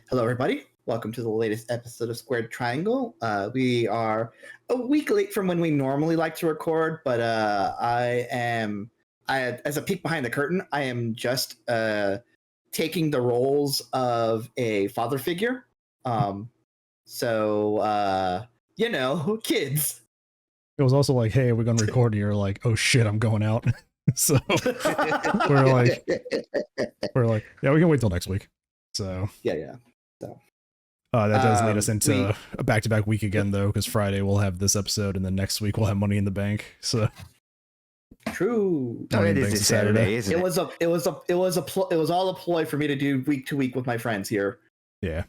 Hello, everybody. Welcome to the latest episode of Squared Triangle. We are a week late from when we normally like to record, but as a peek behind the curtain, I am just taking the roles of a father figure. Kids. It was also like, hey, we're going to record, and you're like, oh shit, I'm going out. So we're like, yeah, we can wait till next week. So yeah. So that does lead us into a back-to-back week again, though, because Friday we'll have this episode, and then next week we'll have Money in the Bank. So true. Money in the Bank's Saturday, isn't it? It was all a ploy for me to do week to week with my friends here. Yeah,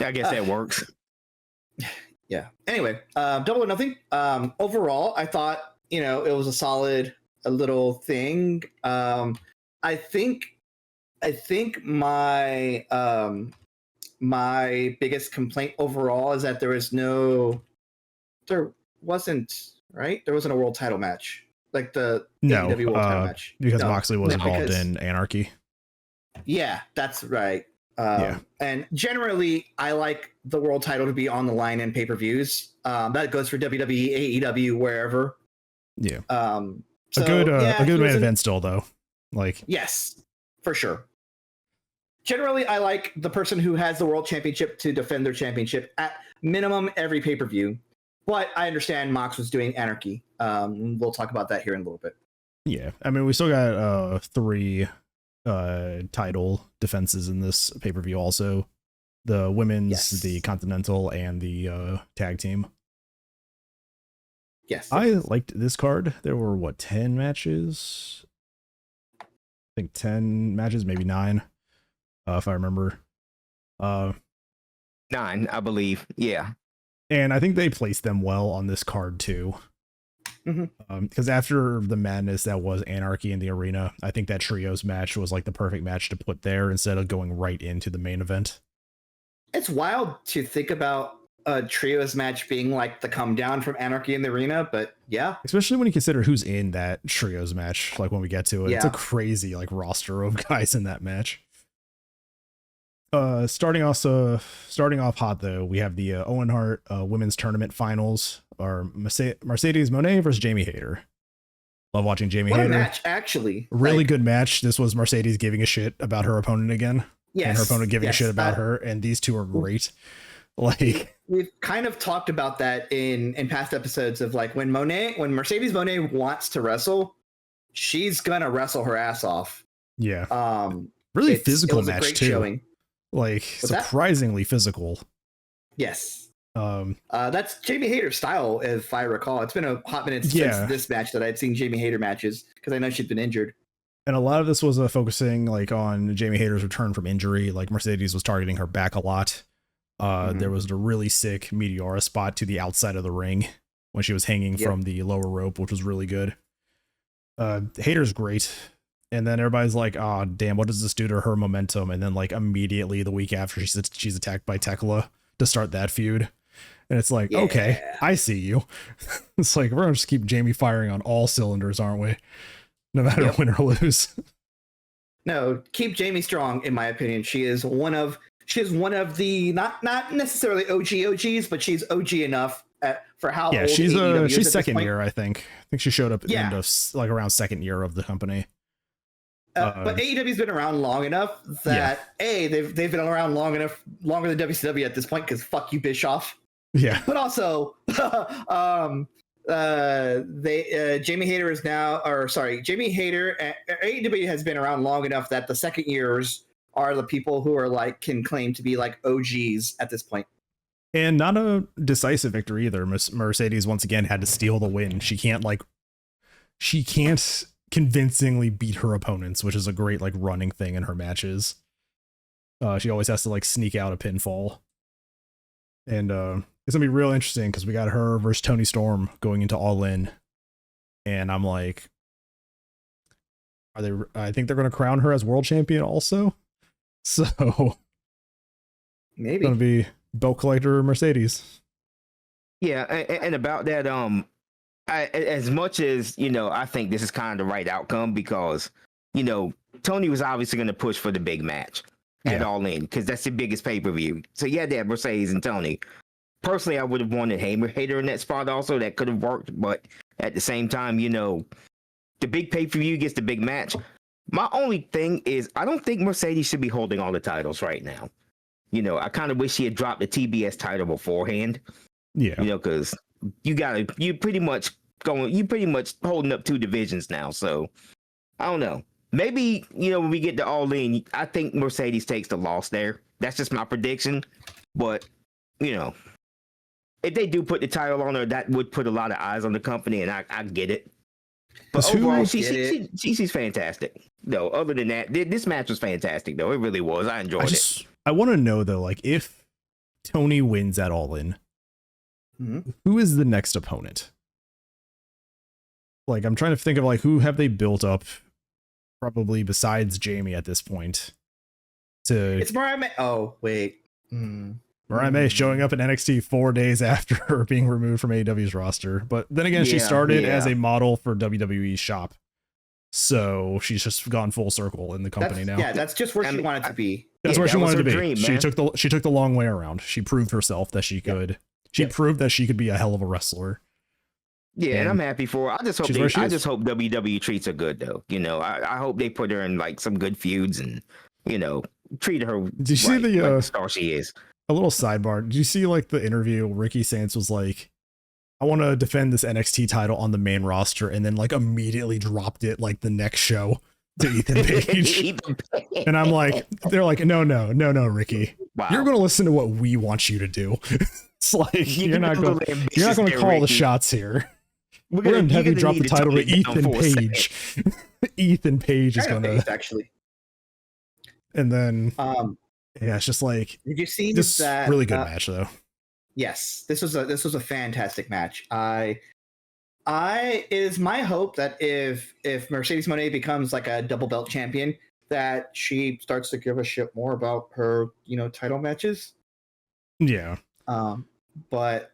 I guess that works. Yeah. Anyway, Double or Nothing. Overall, I thought it was a solid little thing. I think my biggest complaint overall is that there wasn't a world title match, like the AEW world title match, because Moxley was involved in Anarchy. Yeah, that's right. And generally, I like the world title to be on the line in pay-per-views. That goes for WWE, AEW, wherever. Yeah. A good main event still, though. Yes, for sure. Generally, I like the person who has the world championship to defend their championship at minimum every pay-per-view. But I understand Mox was doing Anarchy. We'll talk about that here in a little bit. Yeah, I mean, we still got 3 title defenses in this pay-per-view also. The women's, the Continental, and the tag team. Yes. I liked this card. There were, 10 matches? I think 10 matches, maybe 9. If I remember. 9, I believe. Yeah. And I think they placed them well on this card too. Because after the madness that was Anarchy in the arena, I think that trios match was like the perfect match to put there instead of going right into the main event. It's wild to think about a trios match being like the come down from Anarchy in the arena, but yeah. Especially when you consider who's in that trios match, like when we get to it. Yeah. It's a crazy roster of guys in that match. Starting off hot though, we have the Owen Hart women's tournament finals, or Mercedes Moné versus Jamie Hayter. Love watching Jamie Hayter. What a match, actually. Really good match. This was Mercedes giving a shit about her opponent again. Yes. And her opponent giving a shit about her, and these two are great. We've kind of talked about that in past episodes of when Mercedes Moné wants to wrestle, she's gonna wrestle her ass off. Yeah. Really physical match too. Showing. Surprisingly physical. Yes. That's Jamie Hayter's style, if I recall. It's been a hot minute since this match that I'd seen Jamie Hayter matches, because I know she's been injured. And a lot of this was focusing on Jamie Hayter's return from injury. Mercedes was targeting her back a lot. There was a really sick Meteora spot to the outside of the ring when she was hanging from the lower rope, which was really good. Hayter's great. And then everybody's like, oh, damn, what does this do to her momentum? And then immediately the week after she's attacked by Tekla to start that feud. And it's okay, I see you. It's we're going to just keep Jamie firing on all cylinders, aren't we? No matter win or lose. No, keep Jamie strong, in my opinion. She is one of the not necessarily OGs, but she's OG enough for how old she's second year, I think. I think she showed up at the end of around second year of the company. But AEW's been around long enough that they've been around longer than WCW at this point, because fuck you, Bischoff. Yeah. But also, Jamie Hayter is now, Jamie Hayter, AEW has been around long enough that the second years are the people who are can claim to be OGs at this point. And not a decisive victory either. Mercedes once again had to steal the win. She can't convincingly beat her opponents, which is a great running thing in her matches. She always has to sneak out a pinfall. And it's gonna be real interesting because we got her versus Toni Storm going into All In, and I'm I think they're gonna crown her as world champion also. So maybe it's gonna be belt collector Mercedes. Yeah, and about that, as much as I think this is kind of the right outcome, because Tony was obviously going to push for the big match. at All In because that's the biggest pay-per-view. So you had to have Mercedes and Tony. Personally, I would have wanted Hater in that spot also. That could have worked, but at the same time, you know, the big pay-per-view gets the big match. My only thing is I don't think Mercedes should be holding all the titles right now. You know, I kind of wish she had dropped the TBS title beforehand. Yeah. You know, because you pretty much holding up 2 divisions now. So I don't know. Maybe, you know, when we get to All In, I think Mercedes takes the loss there. That's just my prediction. But, you know, if they do put the title on her, that would put a lot of eyes on the company, and I get it. But overall, she's fantastic. No, other than that, this match was fantastic, though. It really was. I enjoyed it. I want to know, though, like, if Tony wins at All In, who is the next opponent? Like, I'm trying to think of, like, who have they built up, probably besides Jamie at this point? It's Mariah May. Oh, wait. Mariah May showing up in NXT 4 days after her being removed from AEW's roster. But then again, she started as a model for WWE's shop. So she's just gone full circle in the company now. Yeah, that's just where she wanted to be. That's where she wanted to be. Dream, she took the long way around. She proved herself that she could. She proved that she could be a hell of a wrestler. Yeah, and I'm happy for her. I just hope WWE treats her good, though. You know, I hope they put her in like some good feuds and, you know, treat her. Did you see the star she is? A little sidebar. Did you see like the interview? Ricky Sands was like, I want to defend this NXT title on the main roster, and then like immediately dropped it like the next show to Ethan Page. And I'm like, they're like, no, Ricky. Wow. You're going to listen to what we want you to do. It's like, you're not going to call the shots here. We're going to have you drop the title to Ethan Page. Ethan Page is going to actually. And then, yeah, it's just like, did you see this that? Really good match though. Yes, this was a fantastic match. It is my hope that if Mercedes Moné becomes like a double belt champion, that she starts to give a shit more about her, you know, title matches. Yeah. But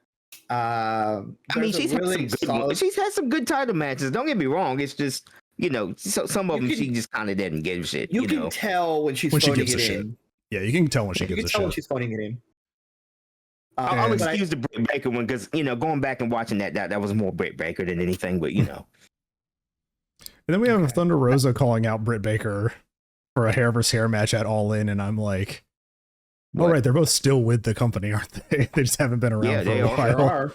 I mean, she's had some good title matches. Don't get me wrong. It's just, you know, so some of them she just kind of didn't give a shit. You can tell when she's phoning it in. Yeah, you can tell when she gives a shit. When she's phoning it in. I'll excuse the Britt Baker one because, you know, going back and watching that was more Britt Baker than anything, but, you know. And then we have Thunder Rosa calling out Britt Baker for a hair versus hair match at All In, and I'm like, all right, they're both still with the company, aren't they? They just haven't been around for a while. Sure are.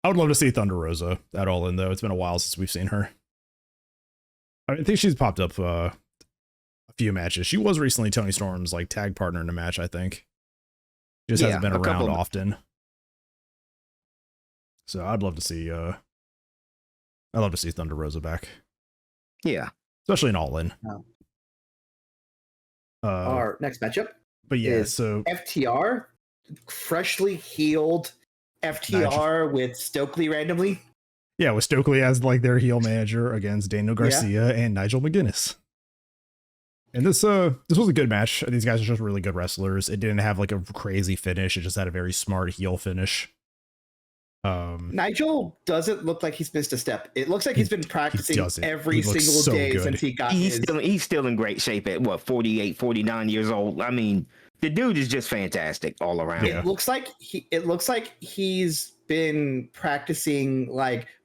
I would love to see Thunder Rosa at All In, though. It's been a while since we've seen her. I think she's popped up a few matches. She was recently Tony Storm's like tag partner in a match, I think. She just hasn't been around often. So I'd love to see Thunder Rosa back. Yeah. Especially in All In. Our next matchup. But yeah, so FTR, freshly healed FTR with Stokely randomly. Yeah, with Stokely as like their heel manager against Daniel Garcia and Nigel McGuinness. And this was a good match. These guys are just really good wrestlers. It didn't have like a crazy finish. It just had a very smart heel finish. Nigel doesn't look like he's missed a step. It looks like he's been practicing every single day since he got he's still in great shape at 48, 49 years old. I mean, the dude is just fantastic all around. It looks like he's been practicing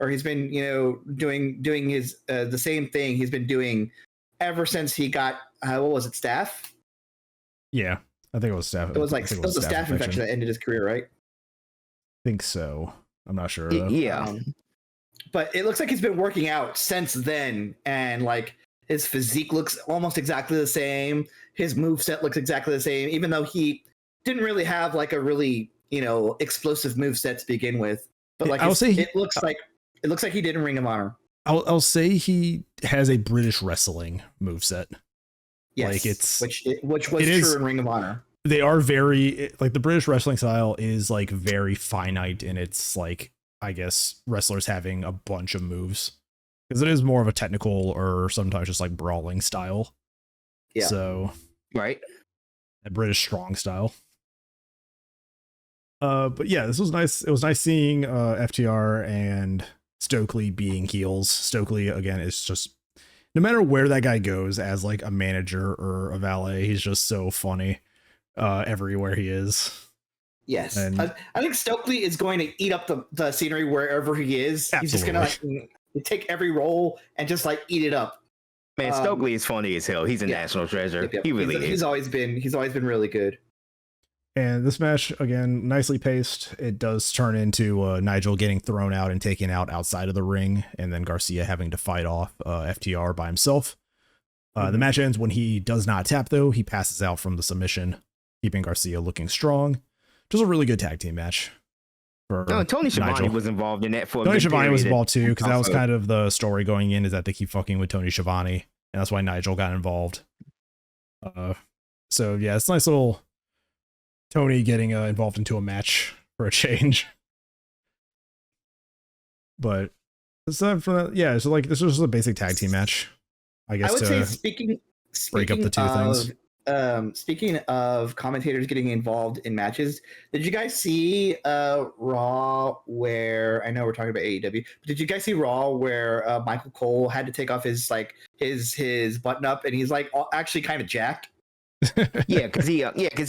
he's been, you know, doing his the same thing he's been doing ever since he got what was it, staph? Yeah, I think it was staph. It was a staph infection that ended his career, right? I think so. I'm not sure. Yeah. But it looks like he's been working out since then, and like his physique looks almost exactly the same. His moveset looks exactly the same, even though he didn't really have like a really, you know, explosive moveset to begin with. But like it looks like he did in Ring of Honor. I'll say he has a British wrestling moveset. Yes, like it's which was true in Ring of Honor. They are very like the British wrestling style is like very finite in its like, I guess, wrestlers having a bunch of moves because it is more of a technical or sometimes just like brawling style. Yeah. So right. A British strong style. But yeah, this was nice. It was nice seeing FTR and Stokely being heels. Stokely again is just no matter where that guy goes as like a manager or a valet, he's just so funny everywhere he is. Yes. And I think Stokely is going to eat up the scenery wherever he is. Absolutely. He's just going to take every role and just like eat it up. Man, Stokely is funny as hell. He's a national treasure. Yep. He really is. He's always been really good. And this match, again, nicely paced. It does turn into Nigel getting thrown out and taken out outside of the ring, and then Garcia having to fight off FTR by himself. The match ends when he does not tap, though. He passes out from the submission, keeping Garcia looking strong. Just a really good tag team match. Tony Schiavone was involved in that for a Tony good Schiavone period. was involved too, because that was kind of the story going in, is that they keep fucking with Tony Schiavone, and that's why Nigel got involved. So yeah, it's a nice little Tony getting involved into a match for a change. But aside from that, yeah, so like this was just a basic tag team match, I guess. I would say speaking break up the two things. Speaking of commentators getting involved in matches, did you guys see Raw where, I know we're talking about AEW, but did you guys see Raw where Michael Cole had to take off his button up and he's like actually kind of jacked? Yeah, because he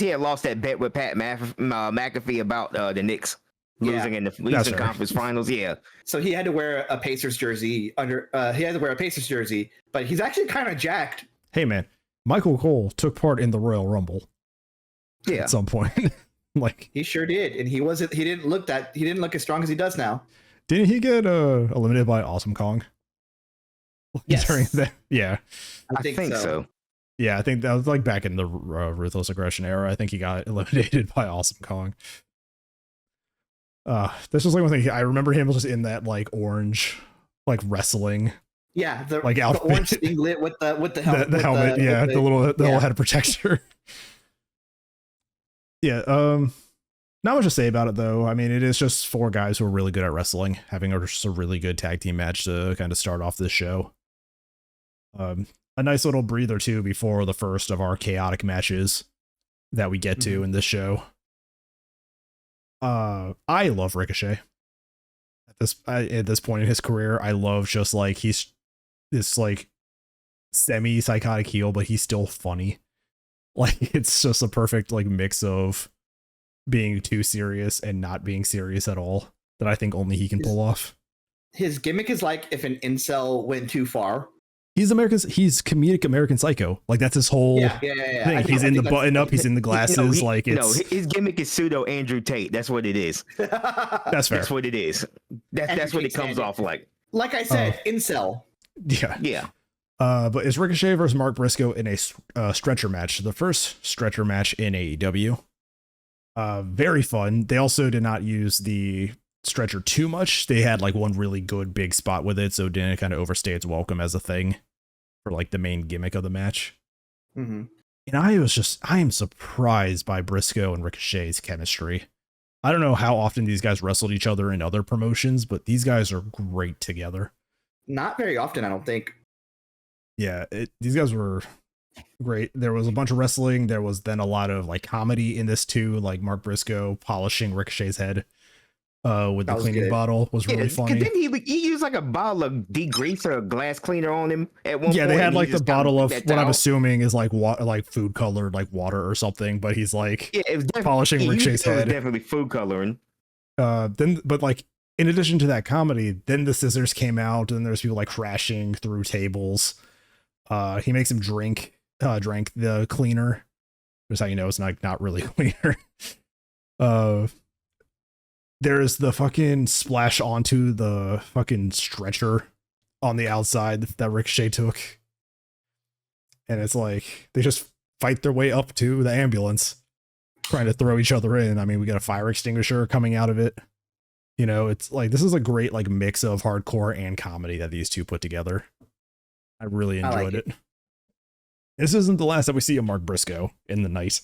had lost that bet with Pat McAfee about the Knicks losing in the Eastern Conference Finals. Yeah, so he had to wear a Pacers jersey but he's actually kind of jacked. Hey man, Michael Cole took part in the Royal Rumble. Yeah, at some point. Like he sure did, and he didn't look as strong as he does now. Didn't he get eliminated by Awesome Kong? Yes. During that, yeah, I think so. Yeah, I think that was like back in the Ruthless Aggression era. I think he got eliminated by Awesome Kong. This was like one thing. I remember him just in that like orange, like wrestling. Yeah, the outfit. orange singlet with the helmet. The helmet, the little head protector. Yeah, not much to say about it though. I mean, it is just four guys who are really good at wrestling, having just a really good tag team match to kind of start off this show. A nice little breather too before the first of our chaotic matches that we get to in this show. I love Ricochet. At this point in his career, I love just like he's this like semi-psychotic heel, but he's still funny. Like it's just a perfect like mix of being too serious and not being serious at all that I think only he can pull off. His gimmick is like if an incel went too far. He's comedic American Psycho. Like that's his whole thing. He's in the button up. He's in the glasses. His gimmick is pseudo Andrew Tate. That's what it is. That's fair. That's what it is. That's what it comes off like. Like I said, incel. Yeah. But it's Ricochet versus Mark Briscoe in a stretcher match. The first stretcher match in AEW. Very fun. They also did not use the stretcher too much. They had like one really good big spot with it, so it didn't kind of overstay its welcome as a thing for like the main gimmick of the match. Mm-hmm. And I am surprised by Briscoe and Ricochet's chemistry. I don't know how often these guys wrestled each other in other promotions, but these guys are great together. Not very often, I don't think. Yeah, these guys were great. There was a bunch of wrestling. There was then a lot of like comedy in this too, like Mark Briscoe polishing Ricochet's head with the cleaning bottle was really funny. Didn't he used like a bottle of degreaser, a glass cleaner on him at one point? Yeah, they had like the bottle of what I'm assuming is like like food colored like water or something, but he's like it was polishing Ricochet's head. It was definitely food coloring. But like in addition to that comedy, then the scissors came out and there's people like crashing through tables. He makes him drank the cleaner. That's how you know it's not really cleaner. There's the fucking splash onto the fucking stretcher on the outside that Ricochet took. And it's like they just fight their way up to the ambulance, trying to throw each other in. I mean, we got a fire extinguisher coming out of it. You know, it's like this is a great like mix of hardcore and comedy that these two put together. I really enjoyed it. This isn't the last that we see of Mark Briscoe in the night.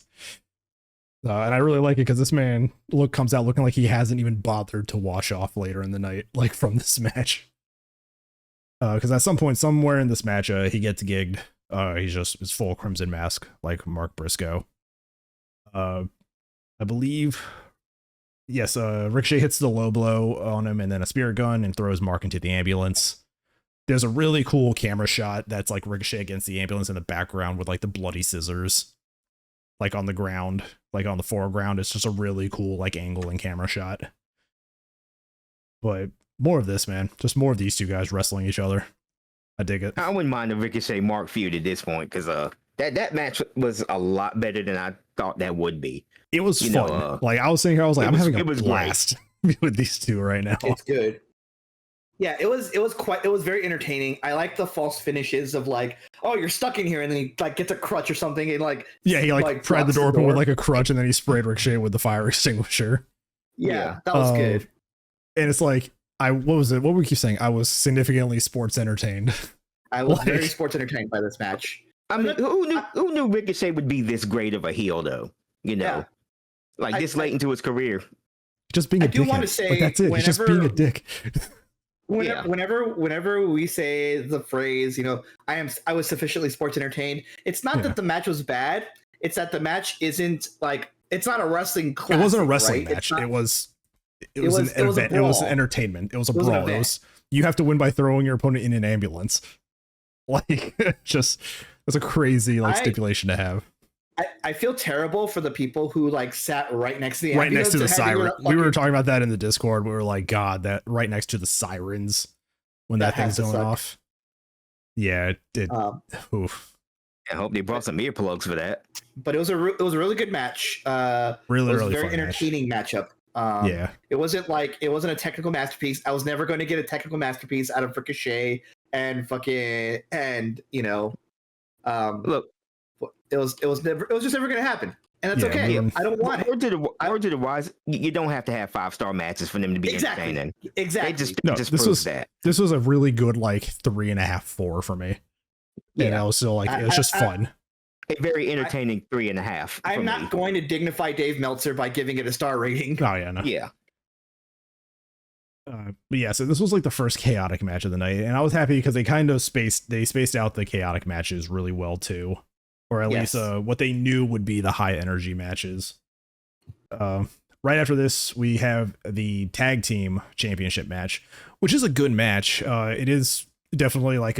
And I really like it because this man comes out looking like he hasn't even bothered to wash off later in the night, like from this match. Because at some point, somewhere in this match, he gets gigged. It's full crimson mask, like Mark Briscoe. I believe, yes, Ricochet hits the low blow on him and then a spirit gun and throws Mark into the ambulance. There's a really cool camera shot that's like Ricochet against the ambulance in the background with like the bloody scissors, like on the ground, like on the foreground. It's just a really cool like angle and camera shot. But more of this, man. Just more of these two guys wrestling each other. I dig it. I wouldn't mind a Ricochet Mark feud at this point because that match was a lot better than I thought that would be. It was fun. Like I was sitting here, I was like, I'm having a blast with these two right now. It's good. Yeah, it was very entertaining. I like the false finishes of like, oh, you're stuck in here, and then he like gets a crutch or something, and like he like pried the door open with like a crutch, and then he sprayed Ricochet with the fire extinguisher. Yeah, that was good. And it's like, what was it? What were you saying? I was significantly sports entertained. I was very sports entertained by this match. I mean, who knew Ricochet would be this great of a heel though? You know, like this late into his career. Just being a dick. I do want to say, like, that's it. He's just being a dick. Whenever we say the phrase, you know, I was sufficiently sports entertained, it's not that the match was bad. It's that the match isn't like, it's not a wrestling classic. It wasn't a wrestling match. It was an event. It was entertainment. It was a brawl. You have to win by throwing your opponent in an ambulance. Like, just, it's a crazy like stipulation to have. I feel terrible for the people who like sat right next to the ambulance. Right next to the siren. We were talking about that in the Discord. We were like, God, that right next to the sirens when that thing's going off. Yeah, it oof. I hope they brought some earplugs for that. But it was a really good match. Really, it was really a very entertaining matchup. It wasn't a technical masterpiece. I was never going to get a technical masterpiece out of Ricochet and you know, look. It was just never going to happen, and that's okay. I don't want it. Or to the wise, you don't have to have 5-star matches for them to be entertaining. Exactly. This was a really good like 3.5, 4 for me. You know, so like it was just fun. A very entertaining 3.5. I'm not going to dignify Dave Meltzer by giving it a star rating. Oh yeah, no. Yeah. But yeah, so this was like the first chaotic match of the night, and I was happy because they kind of spaced out the chaotic matches really well too. Or at least what they knew would be the high energy matches. Right after this, we have the tag team championship match, which is a good match. It is definitely like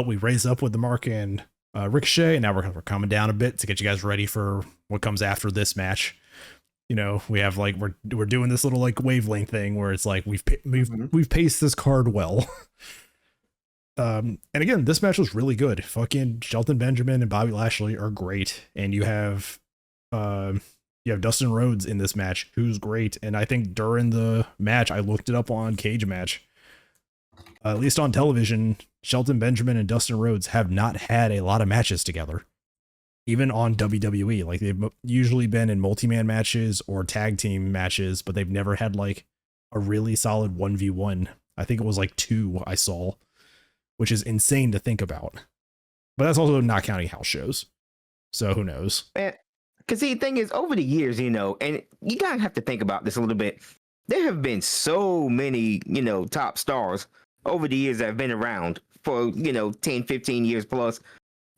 we raise up with the Mark and Ricochet, and now we're coming down a bit to get you guys ready for what comes after this match. You know, we have like we're doing this little like wavelength thing where it's like we've paced this card well. And again, this match was really good. Fucking Shelton Benjamin and Bobby Lashley are great, and you have Dustin Rhodes in this match, who's great. And I think during the match, I looked it up on Cage Match. At least on television, Shelton Benjamin and Dustin Rhodes have not had a lot of matches together, even on WWE. Like they've usually been in multi-man matches or tag team matches, but they've never had like a really solid 1v1. I think it was like 2 I saw, which is insane to think about. But that's also not counting house shows. So who knows? Because the thing is, over the years, you know, and you gotta have to think about this a little bit. There have been so many, you know, top stars over the years that have been around for, you know, 10, 15 years plus.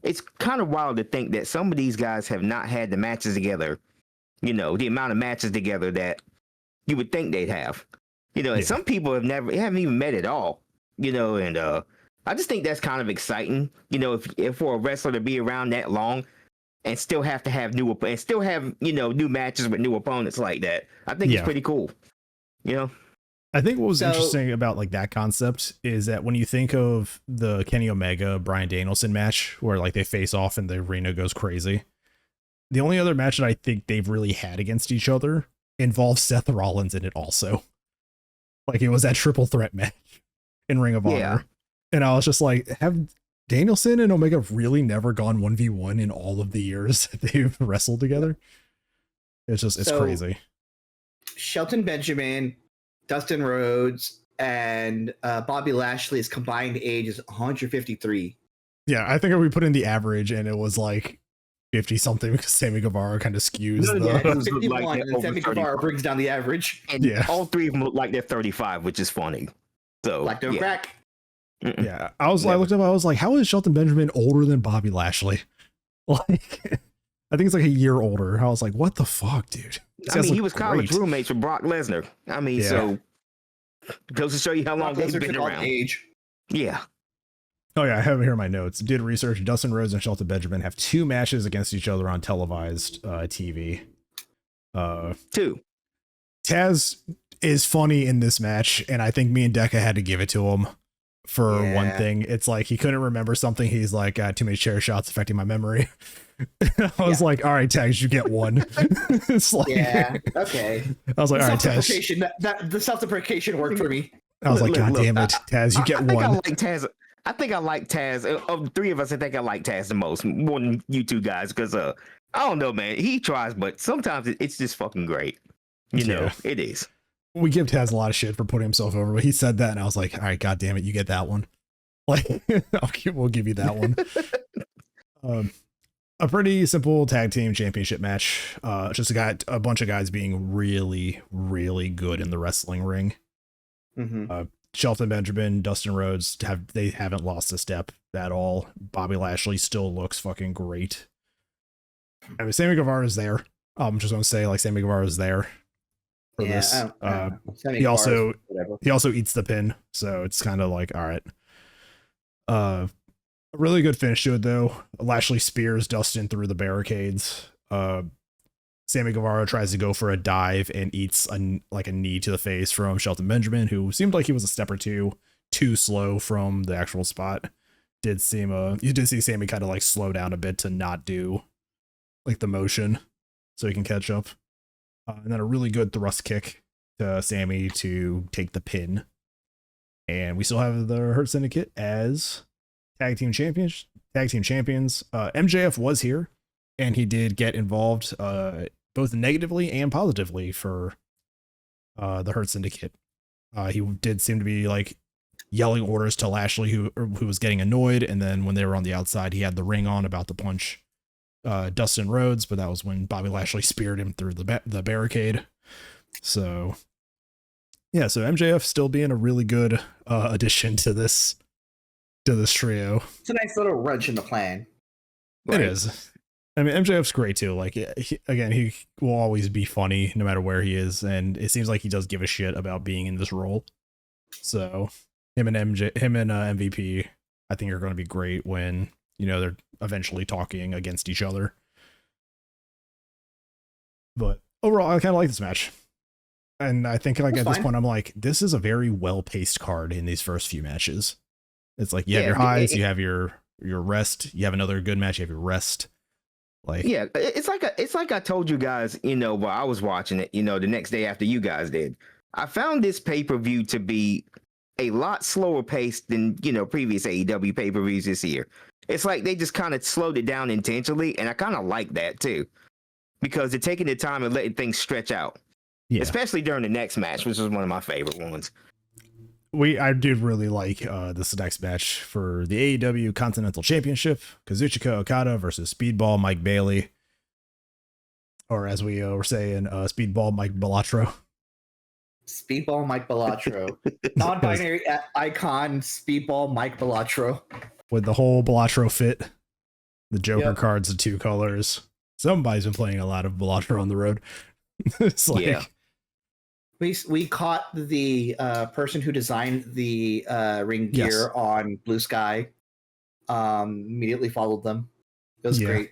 It's kind of wild to think that some of these guys have not had the matches together, you know, the amount of matches together that you would think they'd have. You know, and some people haven't even met at all, you know, and I just think that's kind of exciting, you know, if for a wrestler to be around that long and still have to have new matches with new opponents like that. I think it's pretty cool, you know. I think what was interesting about like that concept is that when you think of the Kenny Omega Bryan Danielson match where like they face off and the arena goes crazy, the only other match that I think they've really had against each other involves Seth Rollins in it also. Like it was that triple threat match in Ring of Honor. And I was just like, have Danielson and Omega really never gone 1v1 in all of the years that they've wrestled together? It's crazy. Shelton Benjamin, Dustin Rhodes, and Bobby Lashley's combined age is 153. Yeah, I think if we put in the average and it was like 50 something because Sammy Guevara kind of skews it was 51 and Sammy Guevara brings down the average. And all three of them look like they're 35, which is funny. So like don't crack. Yeah, I looked up, I was like, how is Shelton Benjamin older than Bobby Lashley? Like, I think it's like a year older. I was like, what the fuck, dude? I mean, he was college roommates with Brock Lesnar. I mean, so goes to show you how long they've been around. Age. Yeah. Oh yeah, I have it here in my notes. Did research. Dustin Rhodes and Shelton Benjamin have 2 matches against each other on televised TV. 2. Taz is funny in this match, and I think me and Deca had to give it to him for one thing. It's like he couldn't remember something. He's like, too many chair shots affecting my memory. I was like, all right, Taz, you get one. It's like, okay. I was like, all right, Taz. That the self-deprecation worked for me. I was like, God damn it, Taz, you get one. I think I like Taz. Of the 3 of us, I think I like Taz the most, more than you 2 guys, because I don't know, man. He tries, but sometimes it's just fucking great. You know, it is. We give Taz a lot of shit for putting himself over, but he said that, and I was like, all right, God damn it, you get that one. Like, we'll give you that one. A pretty simple tag team championship match. Just a bunch of guys being really, really good in the wrestling ring. Mm-hmm. Shelton Benjamin, Dustin Rhodes haven't lost a step at all. Bobby Lashley still looks fucking great. I mean, Sammy Guevara's there. I'm just gonna say, like, Sammy Guevara's there for this. He also eats the pin, so it's kind of like, all right. A really good finish to it though. Lashley spears Dustin through the barricades. Sammy Guevara tries to go for a dive and eats a knee to the face from Shelton Benjamin, who seemed like he was a step or two too slow from the actual spot. You did see Sammy kind of like slow down a bit to not do like the motion so he can catch up. And then a really good thrust kick to Sammy to take the pin. And we still have the Hurt Syndicate as tag team champions. MJF was here, and he did get involved both negatively and positively for the Hurt Syndicate. He did seem to be like yelling orders to Lashley, who was getting annoyed, and then when they were on the outside, he had the ring on about to punch Dustin Rhodes, but that was when Bobby Lashley speared him through the barricade. So yeah, so MJF still being a really good addition to this trio. It's a nice little wrench in the plan. Right? It is. I mean, MJF's great too. Like, he will always be funny no matter where he is, and it seems like he does give a shit about being in this role. So him and MVP, I think, are going to be great when, you know, they're eventually talking against each other. But overall, I kind of like this match. And I think, like, at this point, I'm like, this is a very well-paced card in these first few matches. It's like, you have your highs, you have your rest, you have another good match, you have your rest. Like, yeah, it's like I told you guys, you know, while I was watching it, you know, the next day after you guys did. I found this pay-per-view to be a lot slower paced than, you know, previous AEW pay-per-views this year. It's like they just kind of slowed it down intentionally, and I kind of like that too, because they're taking the time and letting things stretch out. Yeah. Especially during the next match, which was one of my favorite ones. I did really like this next match for the AEW Continental Championship. Kazuchika Okada versus Speedball Mike Bailey. Or as we were saying, Speedball Mike Bellatro. Speedball Mike Bellatro. Non-binary icon Speedball Mike Bellatro. With the whole Bellatro fit. The Joker cards, the 2 colors. Somebody's been playing a lot of Bellatro on the road. It's like... Yeah. We caught the person who designed the ring gear on Blue Sky. Immediately followed them. It was great.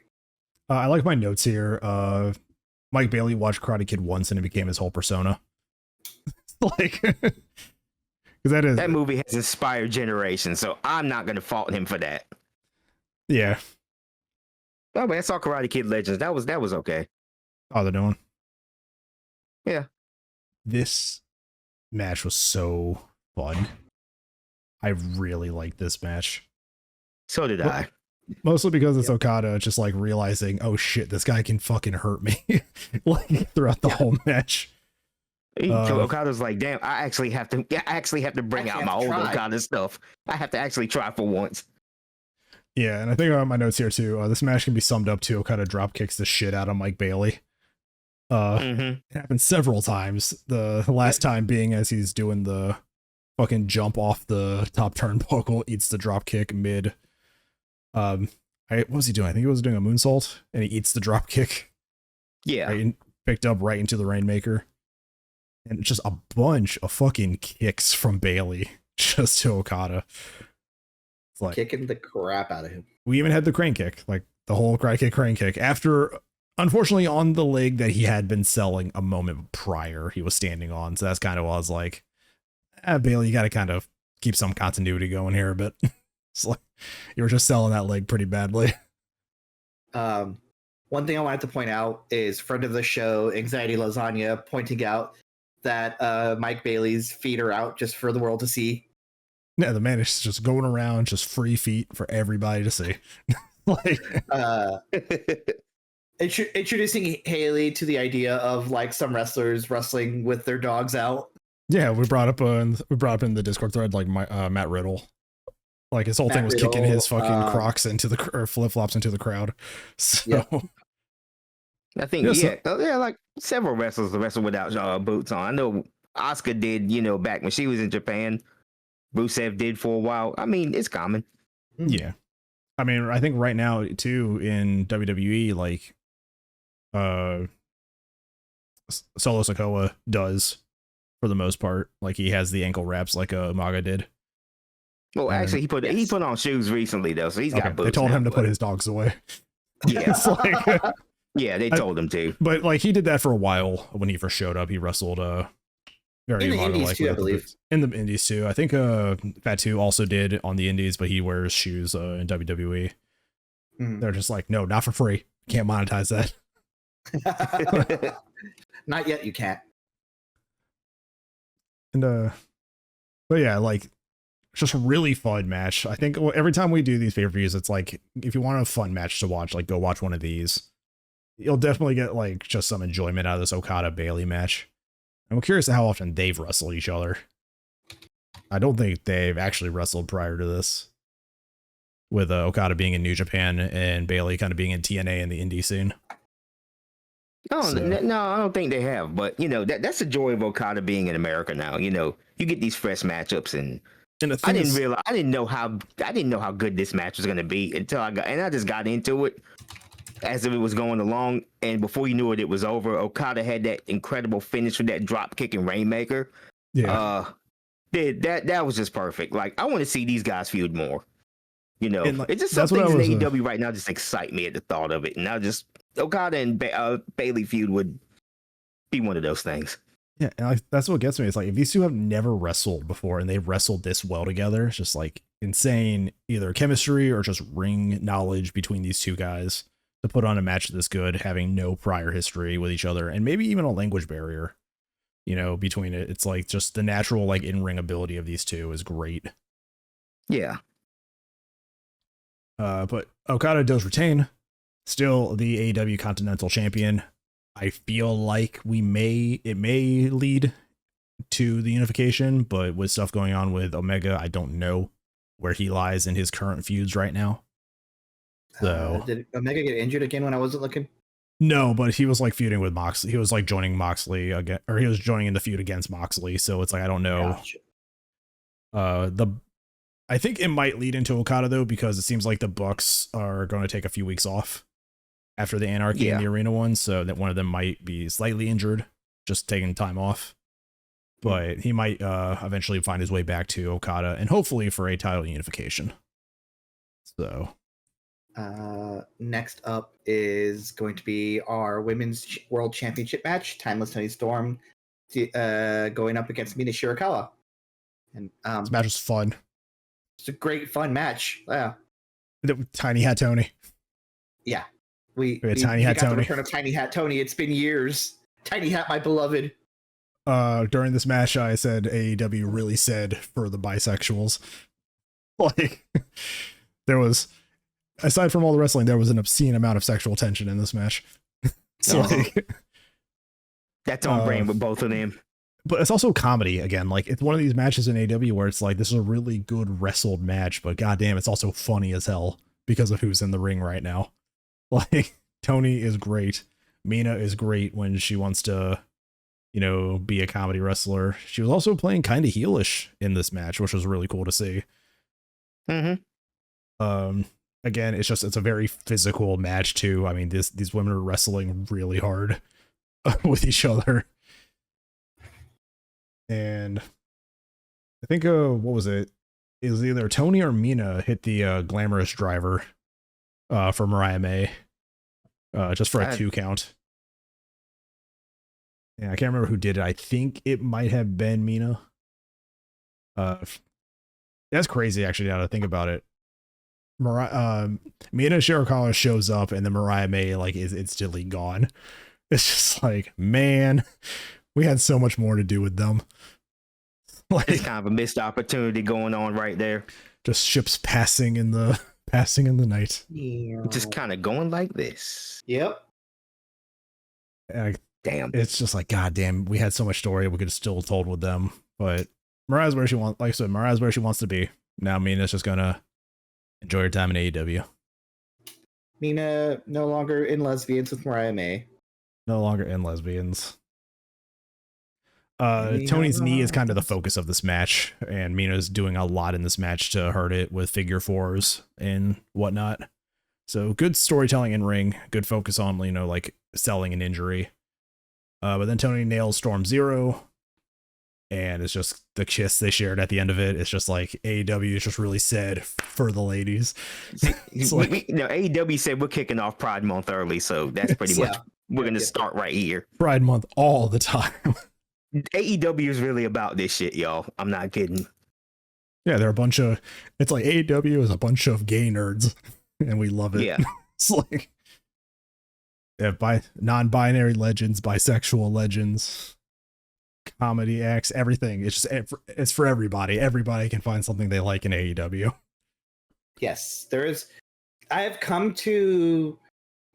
I like my notes here. Mike Bailey watched Karate Kid once and it became his whole persona. Like, because that movie has inspired generations, so I'm not going to fault him for that. Yeah. Oh, but I saw Karate Kid Legends. That was okay. Oh, they're doing. Yeah. This match was so fun. I really liked this match. So did I. Mostly because it's Okada just like realizing, oh shit, this guy can fucking hurt me like throughout the whole match. Okada's like, damn, I actually have to bring out my old Okada stuff. I have to actually try for once. Yeah, and I think on my notes here too, this match can be summed up to Okada drop kicks the shit out of Mike Bailey. It happened several times. The last time being as he's doing the fucking jump off the top turnbuckle, eats the drop kick mid. What was he doing? I think he was doing a moonsault, and he eats the drop kick. Yeah, picked up right into the Rainmaker, and just a bunch of fucking kicks from Bailey just to Okada. It's like kicking the crap out of him. we even had the crane kick, like the whole crane kick after, unfortunately, on the leg that he had been selling a moment prior, he was standing on. So that's kind of what I was like, Bailey, you got to kind of keep some continuity going here a bit. It's like you were just selling that leg pretty badly. One thing I wanted to point out is friend of the show, Anxiety Lasagna, pointing out that Mike Bailey's feet are out just for the world to see. Yeah, the man is just going around, just free feet for everybody to see. Like, introducing Haley to the idea of like some wrestlers wrestling with their dogs out. yeah, we brought up in the Discord thread like Matt Riddle. Like his whole thing was kicking his fucking Crocs into the or flip flops into the crowd. So. Yeah. I think like several wrestlers wrestle without boots on. I know Asuka did, back when she was in Japan. Rusev did for a while. I mean, it's common. Yeah, I mean, I think right now too in WWE, like, Solo Sikoa does for the most part. Like he has the ankle wraps like Umaga did. Well, actually, he put on shoes recently though, so he's got boots. They told now, him to put his dogs away. Yeah, It's like, yeah, they told him to. But like he did that for a while when he first showed up. He wrestled very in the Umaga Indies like too, I believe. in the Indies too. I think Fatu also did on the Indies, but he wears shoes in WWE. They're just like, no, not for free. Can't monetize that. Not yet. You can't. And but yeah, like it's just a really fun match. I think every time we do these pay-per-views, it's like if you want a fun match to watch, like go watch one of these. You'll definitely get like just some enjoyment out of this Okada Bailey match. I'm curious how often they've wrestled each other. I don't think they've actually wrestled prior to this, with Okada being in New Japan and Bailey kind of being in TNA and the indie scene. No, I don't think they have. But that's the joy of Okada being in America now. You get these fresh matchups, and I didn't know how good this match was going to be until I just got into it as if it was going along, and before you knew it, it was over. Okada had that incredible finish with that drop kicking Rainmaker. Yeah, that was just perfect. Like I want to see these guys feud more. Like, it's just some things in AEW right now just excite me at the thought of it, and I just Okada and Bailey feud would be one of those things. Yeah, and that's what gets me. It's like if these two have never wrestled before and they've wrestled this well together, it's just like insane either chemistry or just ring knowledge between these two guys to put on a match this good, having no prior history with each other, and maybe even a language barrier, between it. It's like just the natural like in-ring ability of these two is great. Yeah. But Okada does retain, still the AEW Continental Champion. I feel like it may lead to the unification, but with stuff going on with Omega, I don't know where he lies in his current feuds right now. So did Omega get injured again when I wasn't looking? No, but he was like feuding with Moxley. He was like joining Moxley again, or he was joining in the feud against Moxley. So it's like I don't know. Gotcha. I think it might lead into Okada though, because it seems like the Bucks are going to take a few weeks off after the Anarchy and the Arena one, so that one of them might be slightly injured, just taking time off. But he might eventually find his way back to Okada, and hopefully for a title unification. So next up is going to be our Women's World Championship match, Timeless Tony Storm going up against Mina Shirakawa. And this match was fun. It's a great fun match. Yeah. Tiny Hat Tony. Yeah. We Tiny Hat Tony. The return of Tiny Hat Tony. It's been years. Tiny Hat, my beloved. During this match, I said AEW really said for the bisexuals. Like, there was, aside from all the wrestling, there was an obscene amount of sexual tension in this match. So, that's on brand with both of them. But it's also comedy again. Like, it's one of these matches in AEW where it's like, this is a really good wrestled match, but goddamn, it's also funny as hell because of who's in the ring right now. Like, Tony is great. Mina is great when she wants to, be a comedy wrestler. She was also playing kind of heelish in this match, which was really cool to see. Mm-hmm. Again, it's a very physical match too. I mean, these women are wrestling really hard with each other. And I think, what was it? is either Tony or Mina hit the glamorous driver for Mariah May, just for a 2 count. Yeah, I can't remember who did it. I think it might have been Mina. That's crazy, actually, now that I think about it. Mina Shirakawa shows up, and then Mariah May like is instantly gone. It's just like, man, we had so much more to do with them. Like, it's kind of a missed opportunity going on right there. Just ships passing in the night. Yeah. Just kind of going like this. Yep. Damn. It's just like, god damn, we had so much story we could have still told with them. But Mariah's where she wants, like I said, Mariah's where she wants to be. Now Mina's just gonna enjoy her time in AEW. Mina no longer in lesbians with Mariah May. No longer in lesbians. Tony's knee is kind of the focus of this match, and Mina's doing a lot in this match to hurt it with figure 4s and whatnot. So good storytelling in ring, good focus on, you know, like selling an injury. But then Tony nails Storm Zero, and it's just the kiss they shared at the end of it. It's just like AEW is just really sad for the ladies. It's like, AEW said we're kicking off Pride Month early, so that's pretty much we're gonna start right here. Pride Month all the time. AEW is really about this shit, y'all. I'm not kidding. Yeah, they're a bunch of. It's like AEW is a bunch of gay nerds, and we love it. Yeah, it's like. By non-binary legends, bisexual legends, comedy acts, everything. It's just it's for everybody. Everybody can find something they like in AEW. Yes, there is. I have come to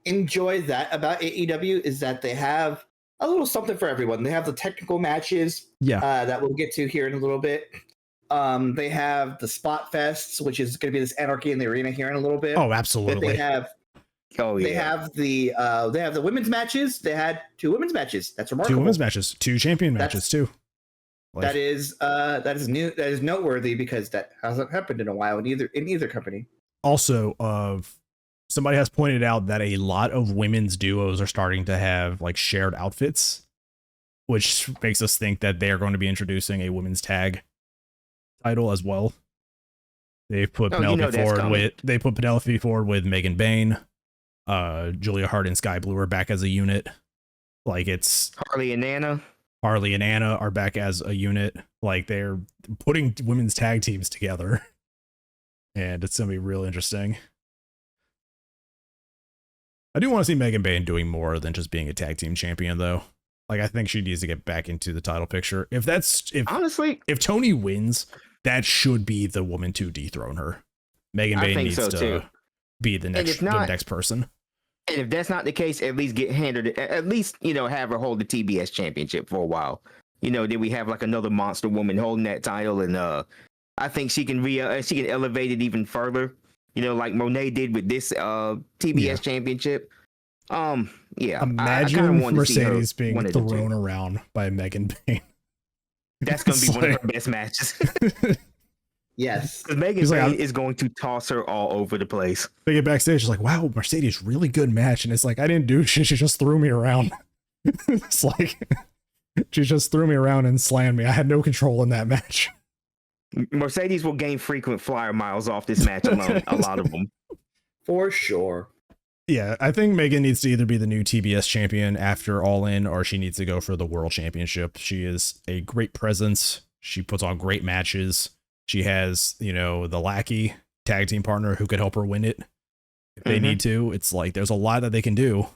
enjoy that about AEW is that they have a little something for everyone. They have the technical matches, that we'll get to here in a little bit. They have the spot fests, which is going to be this Anarchy in the Arena here in a little bit. Oh, absolutely. They have. Oh, yeah. They have the women's matches. They had 2 women's matches. That's remarkable. 2 women's matches, 2 champion matches too. Like, that is new. That is noteworthy because that hasn't happened in a while in either company. Also, somebody has pointed out that a lot of women's duos are starting to have like shared outfits, which makes us think that they're going to be introducing a women's tag title as well. They put Penelope forward with Megan Bain. Julia Hart and Sky Blue are back as a unit. Like, it's Harley and Anna are back as a unit. Like, they're putting women's tag teams together, and it's gonna be real interesting. I do want to see Megan Bain doing more than just being a tag team champion, though. Like, I think she needs to get back into the title picture. If Tony wins, that should be the woman to dethrone her. Megan Bain needs to be the next person. And if that's not the case, at least have her hold the TBS championship for a while. Then we have like another monster woman holding that title, and I think she can elevate it even further. Like Monet did with this TBS championship. Imagine Mercedes being thrown around by Megan Bain. That's gonna be one of her best matches. Yes. Because Megan Bain is going to toss her all over the place. They get backstage, it's like, wow, Mercedes, really good match. And it's like, I didn't do shit, she just threw me around. It's like, she just threw me around and slammed me. I had no control in that match. Mercedes will gain frequent flyer miles off this match alone. A lot of them. For sure. Yeah, I think Megan needs to either be the new TBS champion after All In, or she needs to go for the world championship. She is a great presence. She puts on great matches. She has, the lackey tag team partner who could help her win it if they need to. It's like there's a lot that they can do.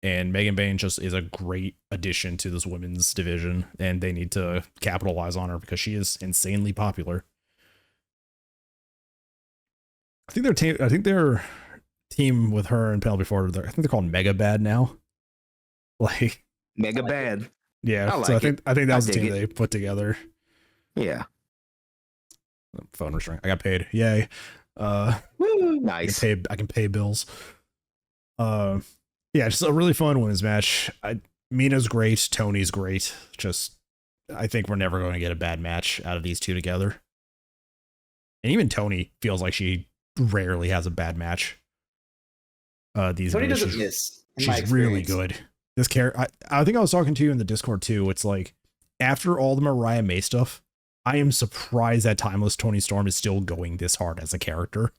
And Megan Bain just is a great addition to this women's division. And they need to capitalize on her because she is insanely popular. I think their team with her and Penelope Ford, I think they're called Mega Bad now. Like Mega Bad. Yeah. I think that was the team they put together. Yeah. Phone restraint. I got paid. Yay. Woo, nice. I can pay bills. Yeah, just a really fun women's match. Mina's great. Tony's great. I think we're never going to get a bad match out of these two together. And even Tony feels like she rarely has a bad match. Tony doesn't miss. She's really good. I think I was talking to you in the Discord too. It's like after all the Mariah May stuff, I am surprised that Timeless Tony Storm is still going this hard as a character.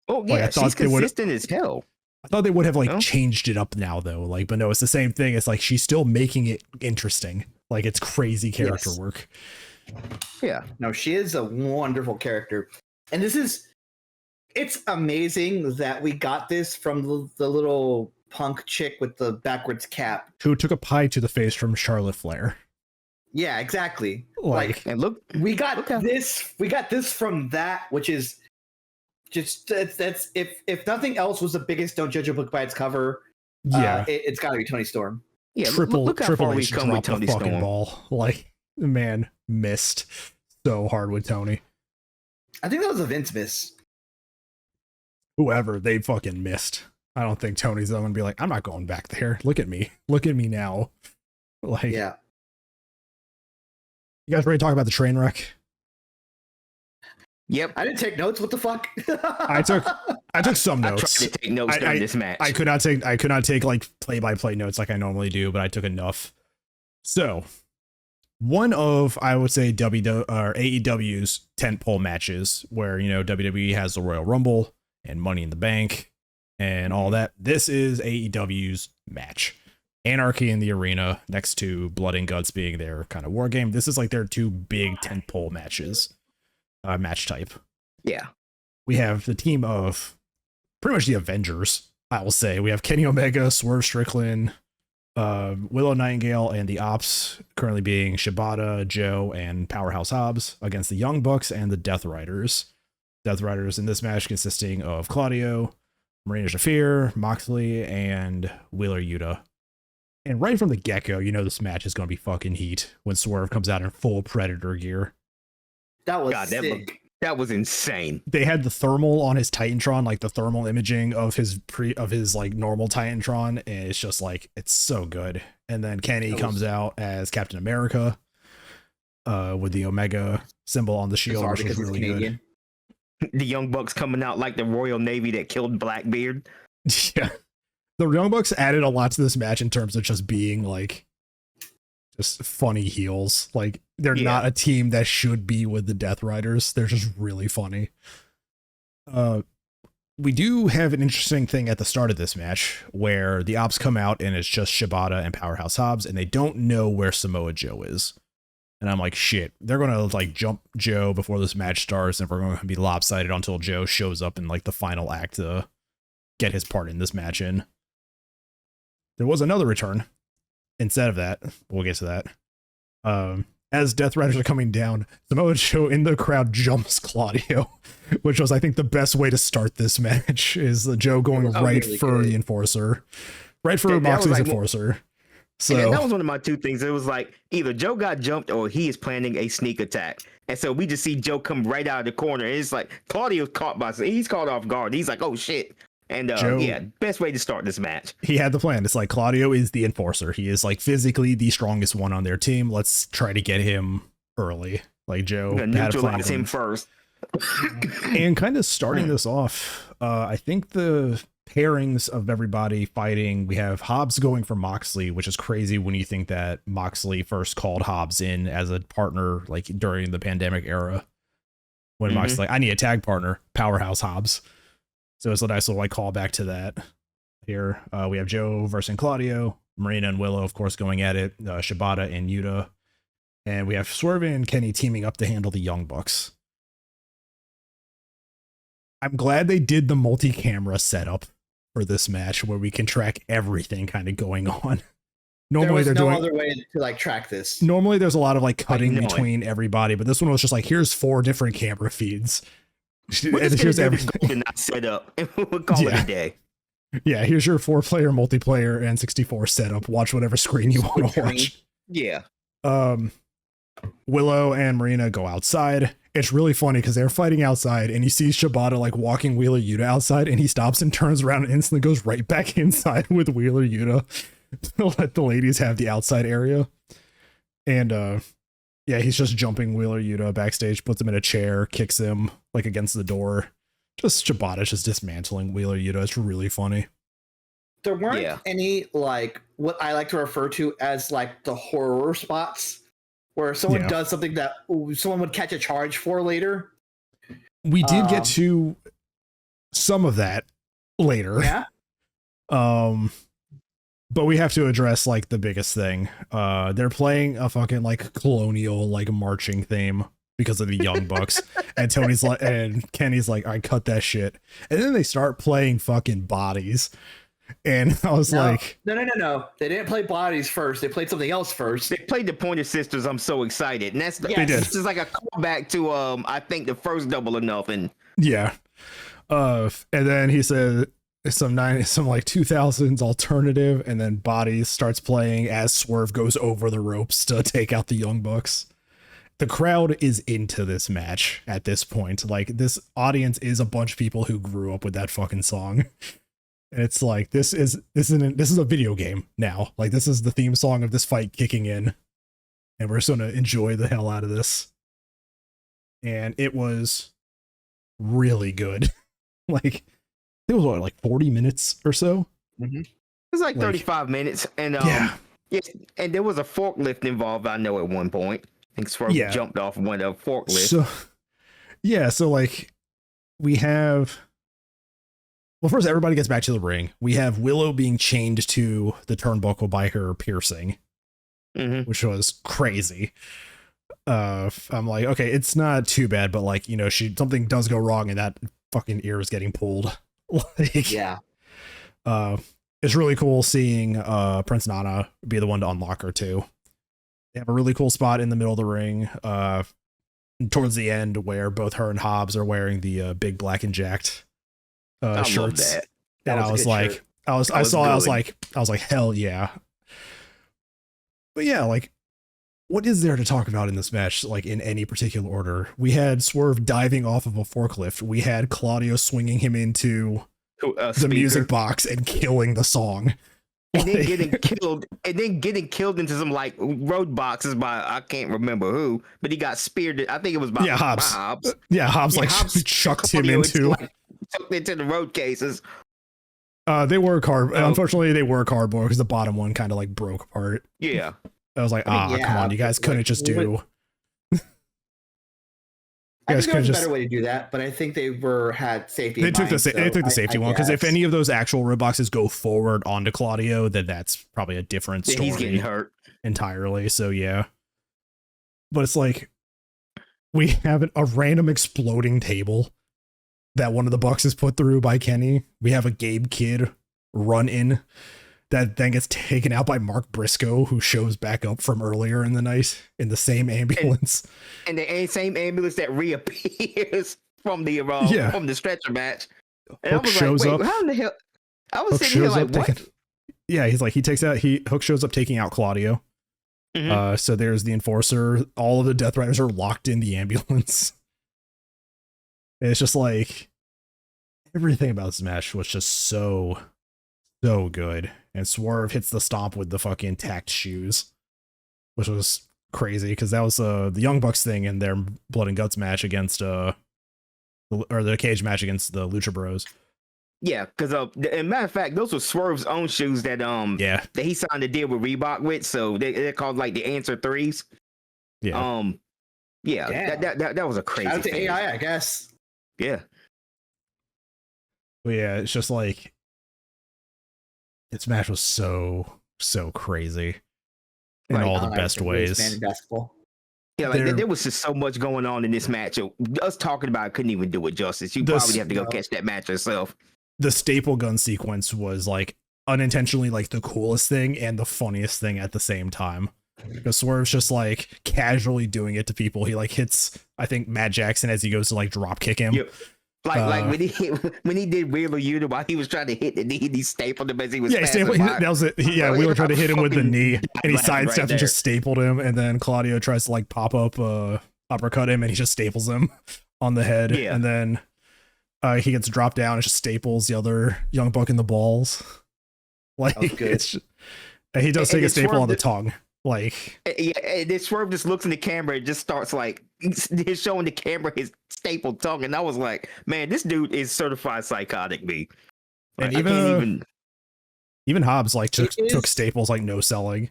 Oh yeah, I thought she's consistent as hell. I thought they would have like changed it up now though. Like, but no, it's the same thing. It's like she's still making it interesting. Like it's crazy character work. Yeah. No, she is a wonderful character. And it's amazing that we got this from the little punk chick with the backwards cap. Who took a pie to the face from Charlotte Flair. Yeah, exactly. And look, we got this from that, which is just that's if nothing else was the biggest Don't Judge a Book by its cover. Yeah, it's got to be Tony Storm. Yeah, look how far we've come with Tony Storm. Ball. Like, man, missed so hard with Tony. I think that was a Vince miss. Whoever, they fucking missed. I don't think Tony's going to be like, I'm not going back there. Look at me now. Like, yeah. You guys ready to talk about the train wreck? Yep. I didn't take notes. What the fuck? I took some notes. I tried to take notes during this match. I could not take like play-by-play notes like I normally do, but I took enough. So, one of, I would say, AEW's tentpole matches where, you know, WWE has the Royal Rumble and Money in the Bank and all that. This is AEW's match. Anarchy in the arena next to Blood and Guts being their kind of war game. This is like their two big tentpole matches, match type. Yeah. We have the team of pretty much the Avengers, I will say. We have Kenny Omega, Swerve Strickland, Willow Nightingale, and the Ops, currently being Shibata, Joe, and Powerhouse Hobbs, against the Young Bucks and the Death Riders. Death Riders in this match consisting of Claudio, Marina Shafir, Moxley, and Wheeler Yuta. And right from the get-go, you know this match is going to be fucking heat when Swerve comes out in full Predator gear. That was sick. That was insane. They had the thermal on his Titantron, like the thermal imaging of his like normal Titantron, and it's just like, it's so good. And then Kenny comes out as Captain America with the Omega symbol on the shield, which is really good. The Young Bucks coming out like the Royal Navy that killed Blackbeard. Yeah. The Young Bucks added a lot to this match in terms of just being like just funny heels. Like they're not a team that should be with the Death Riders. They're just really funny. We do have an interesting thing at the start of this match where the Ops come out and it's just Shibata and Powerhouse Hobbs and they don't know where Samoa Joe is. And I'm like, shit, they're going to like jump Joe before this match starts and we're going to be lopsided until Joe shows up in like the final act to get his part in this match in. There was another return. Instead of that, we'll get to that. As Death Riders are coming down, Samoa Joe in the crowd jumps Claudio, which was, I think, the best way to start this match, is Joe going right for the Enforcer. Right for Moxley's Enforcer. So that was one of my two things. It was like either Joe got jumped or he is planning a sneak attack. And so we just see Joe come right out of the corner. And it's like Claudio's caught he's caught off guard. He's like, oh shit. And Joe, best way to start this match. He had the plan. It's like Claudio is the enforcer. He is like physically the strongest one on their team. Let's try to get him early. Like Joe had neutralize him first. And kind of starting this off, I think the pairings of everybody fighting, we have Hobbs going for Moxley, which is crazy when you think that Moxley first called Hobbs in as a partner like during the pandemic era. When Moxley's like, I need a tag partner, Powerhouse Hobbs. So it's a nice little like callback to that here. We have Joe versus Claudio, Marina and Willow, of course, going at it, Shibata and Yuta. And we have Swerve and Kenny teaming up to handle the Young Bucks. I'm glad they did the multi-camera setup for this match where we can track everything kind of going on. Normally there was no other way to like track this. Normally there's a lot of like cutting between everybody, but this one was just like, here's 4 different camera feeds. Here's everything not set up and we'll call it a day. Yeah, here's your 4-player multiplayer N64 setup. Watch whatever screen you want to watch. Yeah. Willow and Marina go outside. It's really funny because they're fighting outside and you see Shibata like walking Wheeler Yuta outside and he stops and turns around and instantly goes right back inside with Wheeler Yuta to let the ladies have the outside area. And yeah, he's just jumping Wheeler Yuta backstage, puts him in a chair, kicks him like against the door. Just Shibata just dismantling Wheeler Yuta. It's really funny. There weren't any like what I like to refer to as like the horror spots where someone Yeah. does something that someone would catch a charge for later. We did get to some of that later. Yeah. But we have to address like the biggest thing. They're playing a fucking like colonial like marching theme because of the Young Bucks. And Tony's like, and Kenny's like, I cut that shit. And then they start playing fucking Bodies. And I was like, no. They didn't play Bodies first. They played something else first. They played the Pointer Sisters. I'm so excited, and that's They did. This is like a callback to I think the first Double or Nothing. yeah. And then he said some like 2000s alternative, and then Bodies starts playing as Swerve goes over the ropes to take out the Young Bucks. The crowd is into this match at this point. Like, this audience is a bunch of people who grew up with that fucking song. And it's like, this is a video game now. Like, this is the theme song of this fight kicking in, and we're just gonna enjoy the hell out of this. And it was really good. Like, it was what, like 40 minutes or so. Mm-hmm. It was like 35 minutes, and yes, and there was a forklift involved. I know at one point, I think Swerve jumped off one of the forklifts. So like we have. Well, first, everybody gets back to the ring. We have Willow being chained to the turnbuckle by her piercing, which was crazy. I'm like, okay, it's not too bad, but like, you know, something does go wrong and that fucking ear is getting pulled. Like, yeah. It's really cool seeing Prince Nana be the one to unlock her too. They have a really cool spot in the middle of the ring, towards the end, where both her and Hobbs are wearing the big black and jacked shirts. Love that. And I was like, shirt. I was like, hell yeah. But yeah, like, what is there to talk about in this match, like in any particular order? We had Swerve diving off of a forklift. We had Claudio swinging him into the music box and killing the song. And then getting killed into some like road boxes by I can't remember who, but he got speared. I think it was by Hobbs. Hobbs. Yeah, Hobbs chucked him into the road cases. They were unfortunately they were cardboard because the bottom one kind of like broke apart. Yeah. I was like, come on, you guys couldn't just do. I think there was a better way to do that, but I think they had safety. They took the safety one because if any of those actual road boxes go forward onto Claudio, then that's probably a different story. He's getting hurt entirely. So yeah, but it's like we have a random exploding table that one of the Bucks is put through by Kenny. We have a Gabe Kidd run in that then gets taken out by Mark Briscoe, who shows back up from earlier in the night in the same ambulance. And the same ambulance that reappears from the from the stretcher match. And Hook I was shows like, up. How in the hell? I was Hook sitting here like, what? He's like, Hook shows up taking out Claudio. So there's the Enforcer. All of the Death Riders are locked in the ambulance. And it's just like, everything about this match was just so good. And Swerve hits the stomp with the fucking tacked shoes, which was crazy because that was the Young Bucks thing in their blood and guts match against or the cage match against the Lucha Bros. Yeah, because as a matter of fact, those were Swerve's own shoes that that he signed a deal with Reebok with, so they're called like the Answer 3s. Yeah. That was a crazy. Shout out to AI, I guess. Yeah. But yeah, it's just like, this match was so crazy in all the best ways. Yeah, like there was just so much going on in this match. Us talking about it couldn't even do it justice. You probably have to go catch that match yourself. The staple gun sequence was like unintentionally like the coolest thing and the funniest thing at the same time. Because Swerve's just like casually doing it to people. He like hits, I think, Matt Jackson as he goes to like drop kick him. Yep. Like when he did Wheeler Yuta while he was trying to hit the knee, he stapled him as he was that was it. Yeah, Wheeler tried to hit him with the knee, and he sidestepped and just stapled him. And then Claudio tries to like pop up, uppercut him, and he just staples him on the head. Yeah. And then he gets dropped down and just staples the other Young Buck in the balls. Like it's just, and he does take a staple on the tongue. Like, yeah, this Swerve just looks in the camera and just starts like he's showing the camera his stapled tongue, and I was like, man, this dude is certified psychotic. Me, and even Hobbs like took staples like no selling.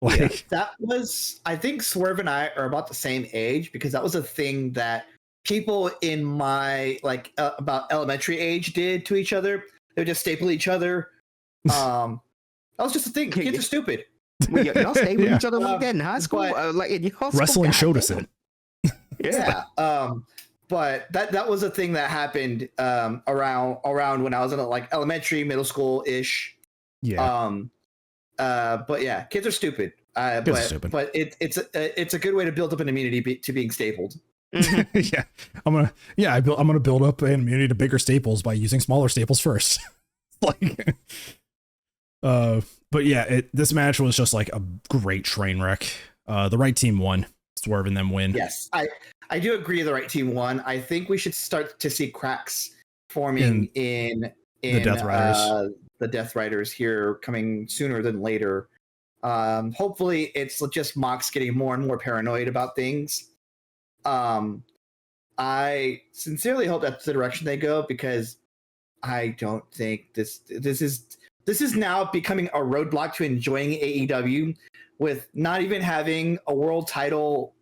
Like that was, I think Swerve and I are about the same age, because that was a thing that people in my about elementary age did to each other. They would just staple each other. That was just a thing. Kids are stupid. Well, y'all stayed with each other like that in high school. But Like in y'all school? wrestling showed us it. Yeah. But that was a thing that happened around when I was in like elementary, middle school ish. Yeah. But yeah, kids are stupid. But it's a good way to build up an immunity to being stapled. Yeah, I'm gonna build up an immunity to bigger staples by using smaller staples first. Like, but yeah, this match was just like a great train wreck. The right team won. Swerve and them win. Yes, I do agree. The right team won. I think we should start to see cracks forming in the Death Riders. The Death Riders here coming sooner than later. Hopefully, it's just Mox getting more and more paranoid about things. I sincerely hope that's the direction they go, because I don't think this is now becoming a roadblock to enjoying AEW, with not even having a world title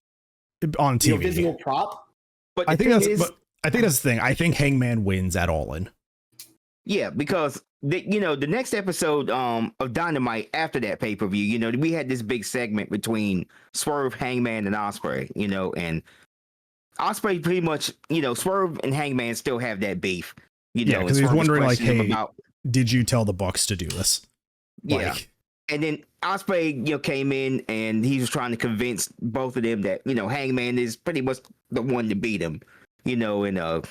on TV, visible prop. But I think that's the thing. I think Hangman wins at All In. Yeah, because the next episode of Dynamite after that pay-per-view, we had this big segment between Swerve, Hangman, and Ospreay, and Ospreay pretty much, Swerve and Hangman still have that beef. Yeah, because he's wondering like, hey, did you tell the Bucks to do this? Yeah. And then Ospreay, came in and he was trying to convince both of them that, Hangman is pretty much the one to beat him, and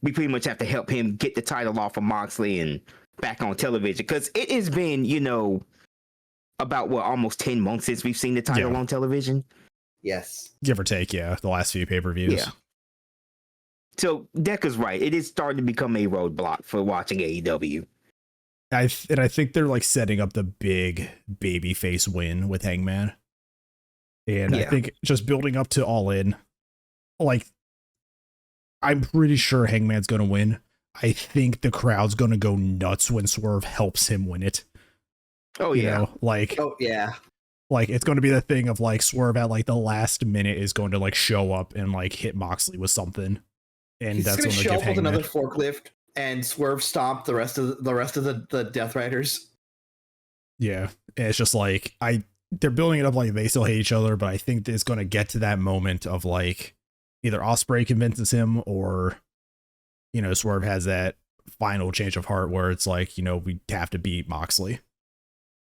we pretty much have to help him get the title off of Moxley and back on television, because it has been, about almost 10 months since we've seen the title on television. Yes. Give or take, the last few pay-per-views. Yeah. So Decca's right. It is starting to become a roadblock for watching AEW. I think they're like setting up the big babyface win with Hangman. And I think just building up to All In, like, I'm pretty sure Hangman's going to win. I think the crowd's going to go nuts when Swerve helps him win it. Oh, yeah. Like, it's going to be the thing of like Swerve at like the last minute is going to like show up and like hit Moxley with something. And he's that's going to give show up with Hangman another forklift and Swerve stomp the rest of the Death Riders. Yeah. And it's just like, they're building it up like they still hate each other, but I think it's going to get to that moment of like either Ospreay convinces him or, Swerve has that final change of heart where it's like, we have to beat Moxley.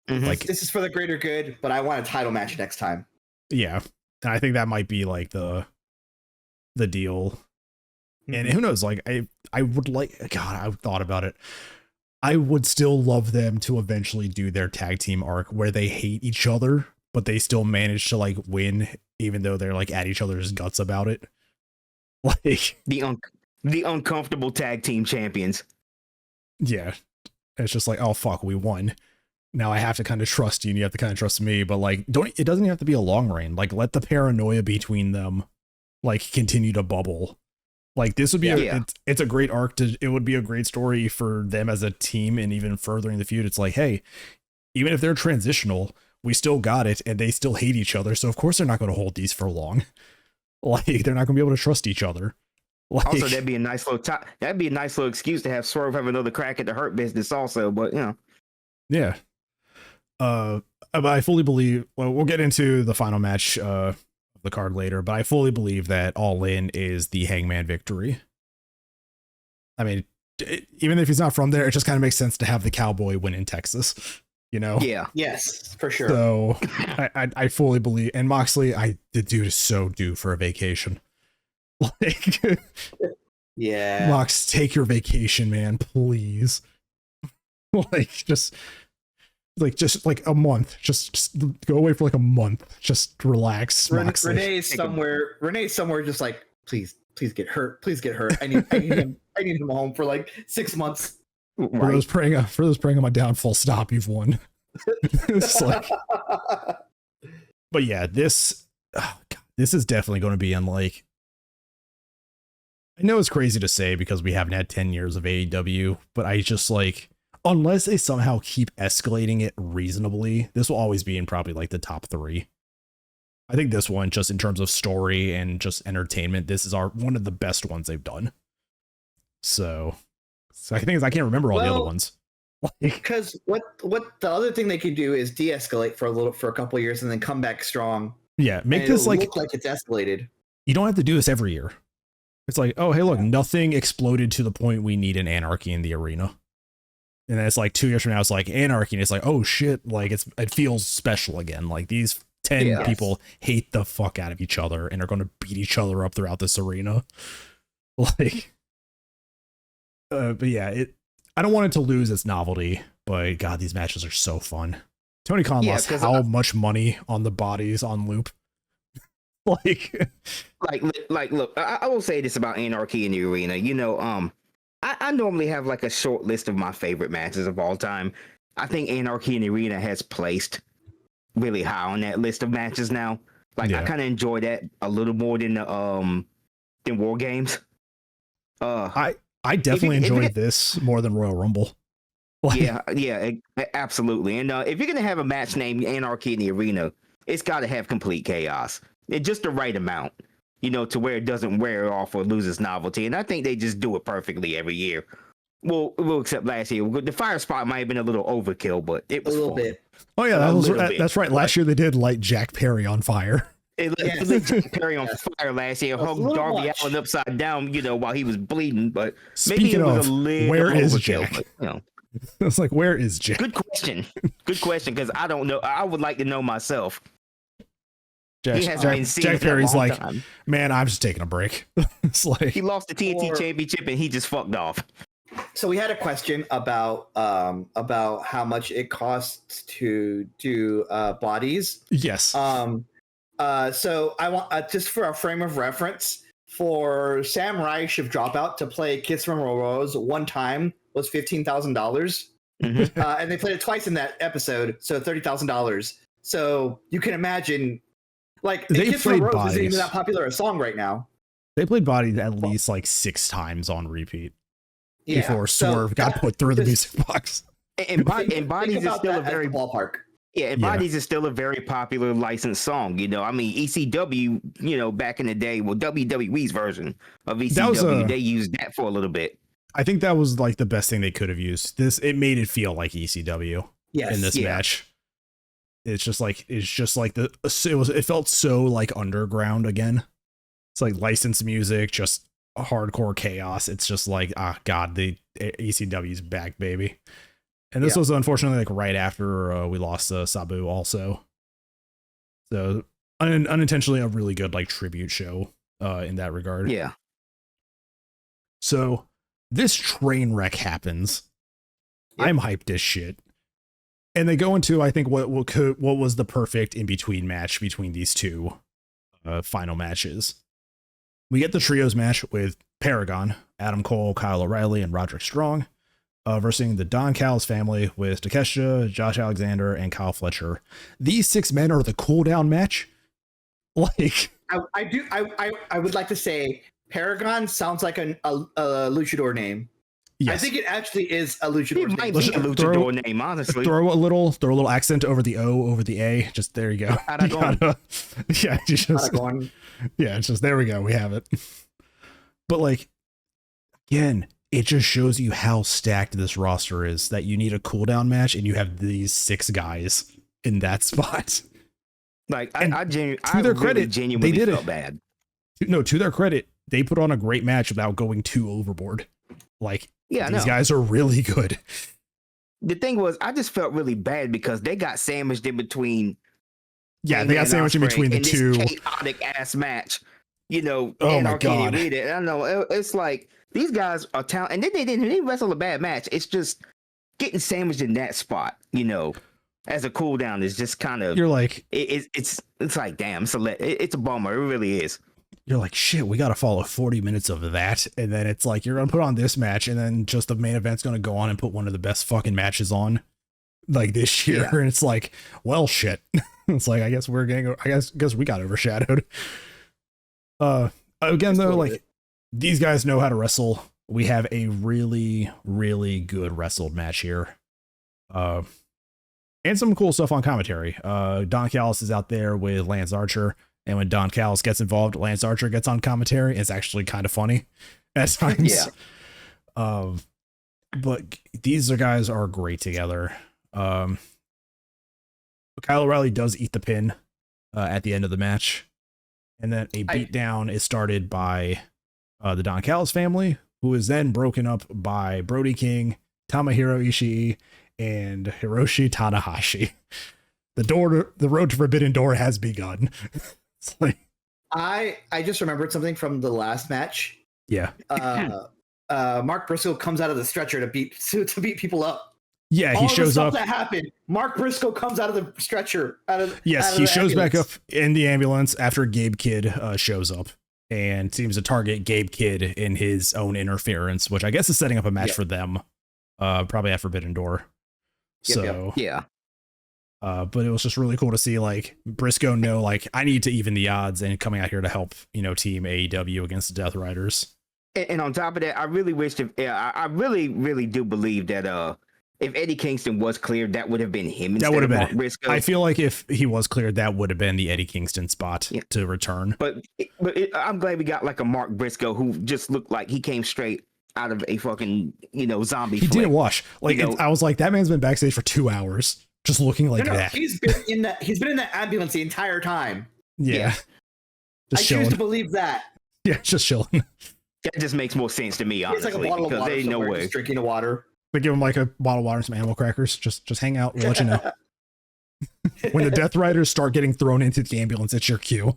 Mm-hmm. Like, this is for the greater good, but I want a title match next time. Yeah. And I think that might be like the deal. Mm-hmm. And who knows, like I would like, God, I've thought about it. I would still love them to eventually do their tag team arc where they hate each other, but they still manage to like win, even though they're like at each other's guts about it. Like the uncomfortable tag team champions. Yeah. It's just like, oh fuck, we won. Now I have to kind of trust you and you have to kind of trust me, but like, it doesn't have to be a long reign. Like, let the paranoia between them like continue to bubble. Like, this would be it's a great arc it would be a great story for them as a team, and even furthering the feud. It's like, hey, even if they're transitional, we still got it and they still hate each other. So of course they're not going to hold these for long. Like, they're not going to be able to trust each other. Like, also, that'd be a nice little excuse to have Swerve have another crack at the Hurt Business also, but yeah. But I fully believe, well, we'll get into the final match of the card later, but I fully believe that All In is the Hangman victory. I mean, even if he's not from there, it just kind of makes sense to have the Cowboy win in Texas, Yeah. Yes, for sure. So I fully believe, and Moxley, the dude is so due for a vacation. Like, yeah. Mox, take your vacation, man, please. Just a month. Just go away for like a month. Just relax. Renee's somewhere just like, please get hurt. Please get hurt. I need him home for like 6 months. For those praying on my downfall, stop, you've won. It's like, but yeah, this is definitely going to be unlike, I know it's crazy to say because we haven't had 10 years of AEW, but I just like, unless they somehow keep escalating it reasonably, this will always be in probably like the top 3. I think this one, just in terms of story and just entertainment, this is one of the best ones they've done. So I think I can't remember all the other ones. Because what the other thing they could do is de-escalate for a couple of years and then come back strong. Yeah, make this look like it's escalated. You don't have to do this every year. It's like, oh, hey, look, nothing exploded to the point we need an Anarchy in the arena. And then it's like 2 years from now, it's like Anarchy, and it's like, oh shit, like it feels special again. Like these 10 people hate the fuck out of each other and are going to beat each other up throughout this arena. Like, but yeah, I don't want it to lose its novelty, but God, these matches are so fun. Tony Khan lost how much money on the bodies on loop. Look, I will say this about Anarchy in the arena. You know, I normally have like a short list of my favorite matches of all time. I think Anarchy in the arena has placed really high on that list of matches now. Like, I kind of enjoy that a little more than War Games. I definitely enjoyed this more than Royal Rumble. Like, yeah, absolutely. And if you're gonna have a match named Anarchy in the arena, it's got to have complete chaos. It's just the right amount, you know, to where it doesn't wear off or lose its novelty. And I think they just do it perfectly every year. Well, except last year. The fire spot might have been a little overkill, but it was a little bit. Oh yeah, that's right. Last year they did light Jack Perry on fire. It lit Jack Perry on fire last year. Hugged Darby Allin upside down, you know, while he was bleeding. But speaking maybe it was of, a little where is overkill, Jack? But, you know. It's like, where is Jack? Good question, because I don't know. I would like to know myself. Jack Perry's like, man, I'm just taking a break. It's like he lost the TNT Championship and he just fucked off. So we had a question about how much it costs to do bodies. Yes. So I want just for a frame of reference, for Sam Reich of Dropout to play Kiss from a Rose one time was $15,000, and they played it twice in that episode, so $30,000. So you can imagine, like, they Kiss from a Rose Bodies. isn't even that popular a song right now. They played Bodies at least like 6 times on repeat before Swerve got put through the music box. And Bodies is still a very ballpark. Yeah, and Bodies is still a very popular licensed song. You know, I mean, ECW, you know, back in the day, well, WWE's version of ECW, they used that for a little bit. I think that was like the best thing they could have used. It made it feel like ECW in this match. It felt so like underground again. It's like licensed music, just hardcore chaos. It's just like, God, the ECW's back, baby. And this was unfortunately like right after we lost Sabu also. So unintentionally a really good like tribute show in that regard. Yeah. So this train wreck happens. Yep. I'm hyped as shit. And they go into, I think, what was the perfect in-between match between these two final matches. We get the trios match with Paragon, Adam Cole, Kyle O'Reilly, and Roderick Strong, versus the Don Callis family with Takeshita, Josh Alexander, and Kyle Fletcher. These 6 men are the cool down match. Like, I would like to say Paragon sounds like a luchador name. Yes. I think it actually is a luchador name. It might be a luchador name, honestly. Throw a little accent over the O, over the A. Just there you go. It's just there we go. We have it. But like, again, it just shows you how stacked this roster is, that you need a cooldown match and you have these 6 guys in that spot. Like, to their credit, genuinely they did felt it. Bad. No, to their credit, they put on a great match without going too overboard. Like, these guys are really good. The thing was, I just felt really bad because they got sandwiched in between. Yeah, they got sandwiched in between the two. Chaotic ass match. You know, oh my God. I don't know. It's like these guys are talented, and they didn't wrestle a bad match. It's just getting sandwiched in that spot. You know, as a cool down is just kind of. You're like, it's like, damn, it's a bummer. It really is. You're like, shit, we got to follow 40 minutes of that. And then it's like, you're going to put on this match. And then just the main event's going to go on and put one of the best fucking matches on like this year. Yeah. And it's like, well, shit. It's like, I guess we got overshadowed. Again, though, like, these guys know how to wrestle. we have a really, really good wrestled match here. And some cool stuff on commentary. Don Callis is out there with Lance Archer, and when Don Callis gets involved, Lance Archer gets on commentary. It's actually kind of funny at times. Yeah. But these guys are great together. Kyle O'Reilly does eat the pin at the end of the match, and then a beatdown is started by the Don Callis family, who is then broken up by Brody King, Tomohiro Ishii, and Hiroshi Tanahashi. The road to Forbidden Door has begun. It's like, I just remembered something from the last match. Yeah. Mark Briscoe comes out of the stretcher to beat people up. Yeah, he shows up. That happened. Mark Briscoe comes out of the stretcher. He shows back up in the ambulance after Gabe Kidd shows up and seems to target Gabe Kidd in his own interference, which I guess is setting up a match for them, probably at Forbidden Door. Yeah. But it was just really cool to see like Briscoe know like I need to even the odds and coming out here to help team AEW against the Death Riders. And on top of that, I really wish I really do believe that if Eddie Kingston was cleared, that would have been him. That would have been Mark Briscoe. I feel like if he was cleared, that would have been the Eddie Kingston spot to return. But I'm glad we got like a Mark Briscoe who just looked like he came straight out of a fucking zombie. He flick. didn't wash. Like I was like, that man's been backstage for 2 hours just looking like that. He's been in that ambulance the entire time. Yeah. I choose to believe that. Yeah, just chilling. That just makes more sense to me, honestly. It's like a bottle of water. There's no way. Just drinking the water. They give him like a bottle of water and some animal crackers. Just hang out. We'll let you know. When the Death Riders start getting thrown into the ambulance, it's your cue.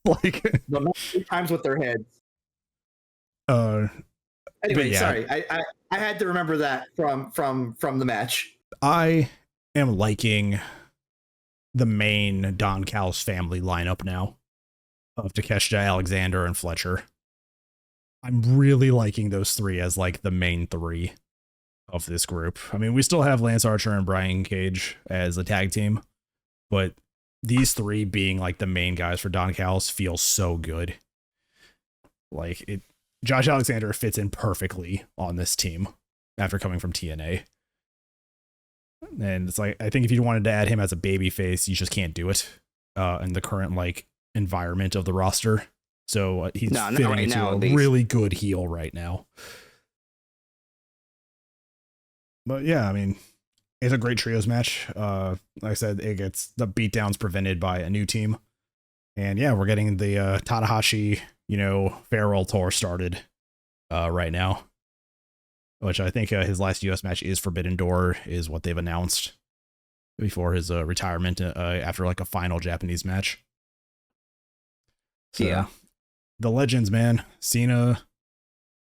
Like not 3 times with their heads. Anyway, sorry. I had to remember that from the match. I am liking the main Don Callis family lineup now of Takeshita, Alexander, and Fletcher. I'm really liking those 3 as like the main 3 of this group. I mean, we still have Lance Archer and Brian Cage as a tag team, but these 3 being like the main guys for Don Callis feels so good. Like Josh Alexander fits in perfectly on this team after coming from TNA. And it's like, I think if you wanted to add him as a baby face, you just can't do it in the current like environment of the roster. So he's fitting right into a really good heel right now. But yeah, I mean, it's a great trios match. Like I said, it gets the beatdowns prevented by a new team. And yeah, we're getting the Tanahashi, farewell tour started right now. Which I think his last US match is Forbidden Door, is what they've announced before his retirement after like a final Japanese match. So, yeah. The legends, man. Cena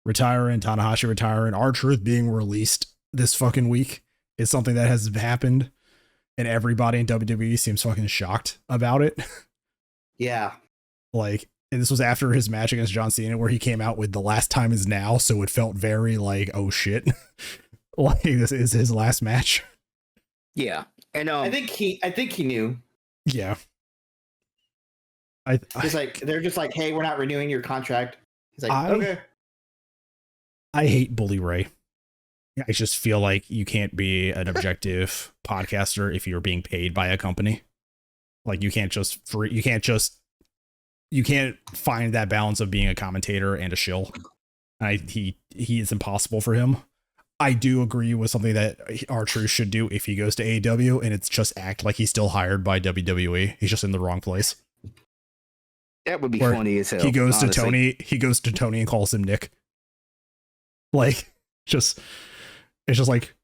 retiring, Tanahashi retiring, R-Truth being released this fucking week is something that has happened, and everybody in WWE seems fucking shocked about it. Yeah. Like, and this was after his match against John Cena where he came out with "the last time is now," so it felt very like, oh shit. Like this is his last match. Yeah. And I think he knew. Yeah. They're just like, hey, we're not renewing your contract. He's like, okay. I hate Bully Ray. I just feel like you can't be an objective podcaster if you're being paid by a company. Like you can't find that balance of being a commentator and a shill. He is impossible for him. I do agree with something that R-Truth should do if he goes to AEW, and it's just act like he's still hired by WWE. He's just in the wrong place. That would be funny as hell. He goes to Tony and calls him Nick. Like, it's just like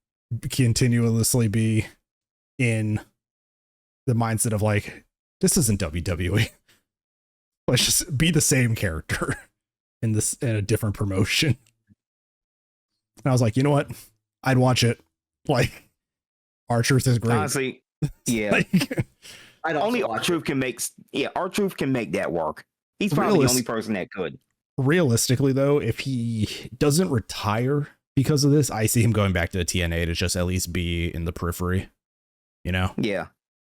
continuously be in the mindset of like, this isn't WWE. Let's just be the same character in a different promotion. And I was like, you know what? I'd watch it. Like, R-Truth is great. Honestly, yeah. Like, only R-Truth can make that work. He's probably the only person that could. Realistically, though, if he doesn't retire because of this, I see him going back to the TNA to just at least be in the periphery. Yeah. It'd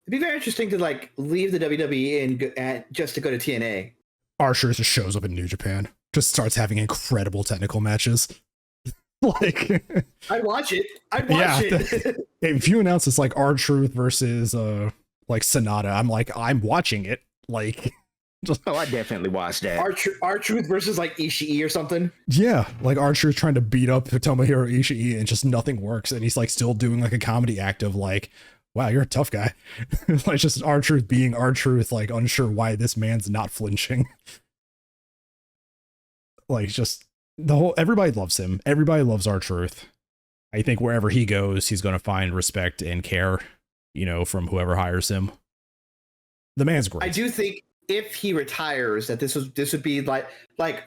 be very interesting to like leave the WWE and just to go to TNA. R-Truth just shows up in New Japan. just starts having incredible technical matches. Like, I'd watch it. I'd watch it. If you announce it's like R-Truth versus like Sonata, I'm watching it. Like, I definitely watched that. R-Truth versus like Ishii or something. Yeah, like R-Truth trying to beat up Tomohiro Ishii and just nothing works, and he's like still doing like a comedy act of like, wow, you're a tough guy. Like just R-Truth being R-Truth, like unsure why this man's not flinching. Like just everybody loves him. Everybody loves R-Truth. I think wherever he goes, he's going to find respect and care, you know, from whoever hires him. The man's great. I do think if he retires, that this would be like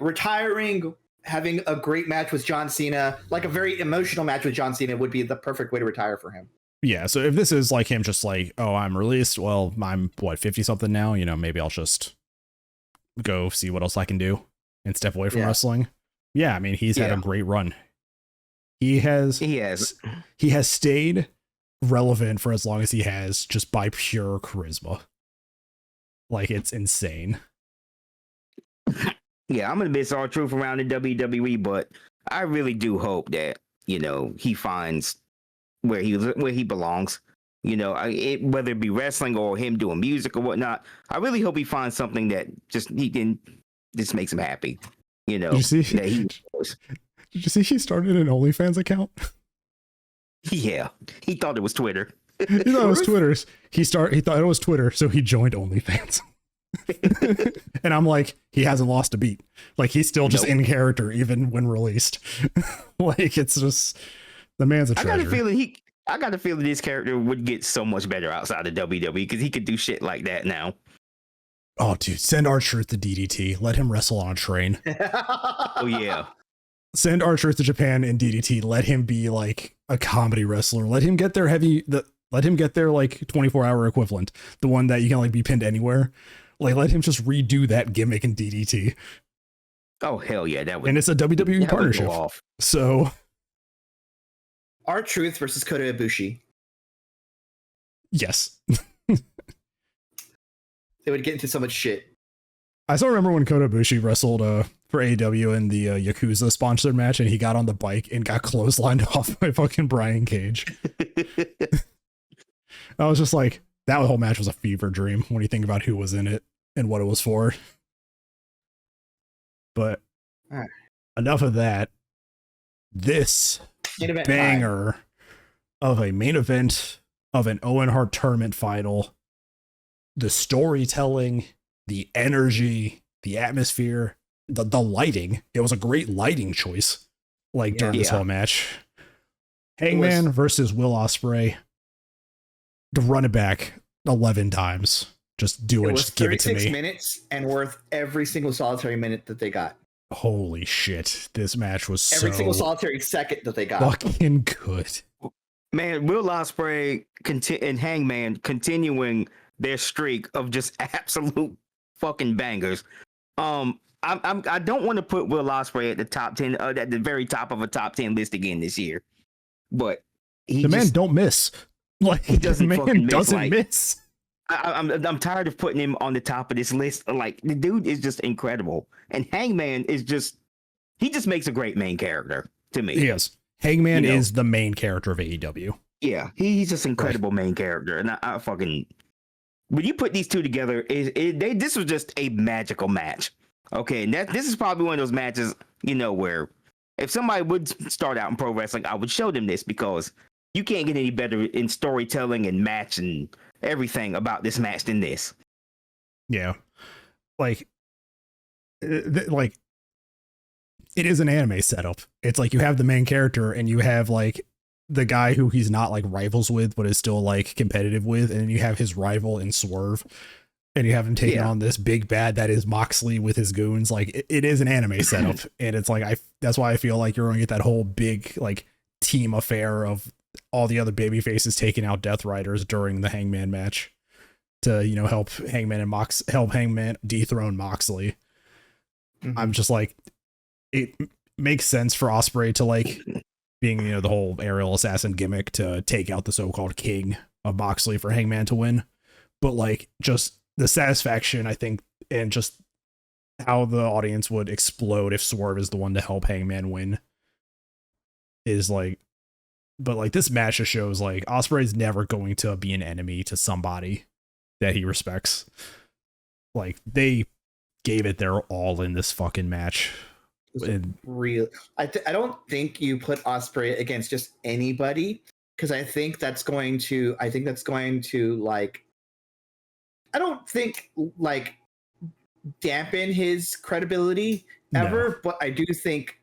retiring, having a great match with John Cena, like a very emotional match with John Cena would be the perfect way to retire for him. Yeah, so if this is like him just like, oh, I'm released, well, I'm 50 something now, you know, maybe I'll just go see what else I can do and step away from wrestling. Yeah, I mean, he's had a great run. He has stayed relevant for as long as he has, just by pure charisma. Like, it's insane. Yeah, I'm gonna miss R-Truth around the WWE, but I really do hope that, you know, he finds where he belongs. You know, whether it be wrestling or him doing music or whatnot, I really hope he finds something that just makes him happy. You know, did you see he started an OnlyFans account? Yeah, he thought it was Twitter. He thought it was Twitter's. He thought it was Twitter, so he joined OnlyFans. And I'm like, he hasn't lost a beat. Like, he's still just in character even when released. Like, it's just, the man's a treasure. I got a feeling this character would get so much better outside of WWE because he could do shit like that now. Oh, dude, send R-Truth to DDT. Let him wrestle on a train. Oh yeah. Send R-Truth to Japan in DDT. Let him be like a comedy wrestler. Let him get their let him get their like 24-hour equivalent, the one that you can like be pinned anywhere. Like, let him just redo that gimmick in DDT. Oh hell yeah, that would. And it's a WWE partnership. So, R-Truth versus Kota Ibushi. Yes. They would get into so much shit. I still remember when Kota Ibushi wrestled for AEW in the Yakuza sponsored match, and he got on the bike and got clotheslined off by fucking Brian Cage. I was just like, that whole match was a fever dream when you think about who was in it and what it was for. But enough of that. This banger of a main event of an Owen Hart tournament final, the storytelling, the energy, the atmosphere, the lighting. It was a great lighting choice, like during this whole match. Hangman versus Will Ospreay. To run it back 11 times. Just do it. Just give it to me. 36 minutes and worth every single solitary minute that they got. Holy shit. This match was every single solitary second that they got. Fucking good. Man, Will Ospreay and Hangman continuing their streak of just absolute fucking bangers. I don't want to put Will Ospreay at the top 10, at the very top of a top 10 list again this year, but the man don't miss. Like, he doesn't miss. I'm tired of putting him on the top of this list. Like, the dude is just incredible, and Hangman is he just makes a great main character to me. He is. Hangman is the main character of AEW. Yeah, he's just incredible main character, and I fucking. When you put these two together, this was just a magical match. Okay, and this is probably one of those matches, where if somebody would start out in pro wrestling, I would show them this, because you can't get any better in storytelling and match and everything about this match than this. Yeah, like it is an anime setup. It's like you have the main character and you have like the guy who he's not like rivals with, but is still like competitive with, and then you have his rival in Swerve, and you have him taking on this big bad that is Moxley with his goons. Like it is an anime setup, and it's like that's why I feel like you're going to get that whole big like team affair of all the other baby faces taking out Death Riders during the Hangman match to help Hangman dethrone Moxley. Mm-hmm. I'm just like, it makes sense for Ospreay to like being the whole aerial assassin gimmick to take out the so-called king of Moxley for Hangman to win, but like just the satisfaction I think and just how the audience would explode if Swerve is the one to help Hangman win. Is like, but like this match just shows like Ospreay's never going to be an enemy to somebody that he respects. Like they gave it their all in this fucking match. And real. I don't think you put Ospreay against just anybody, because I think that's going to like, I don't think like dampen his credibility ever, no. But I do think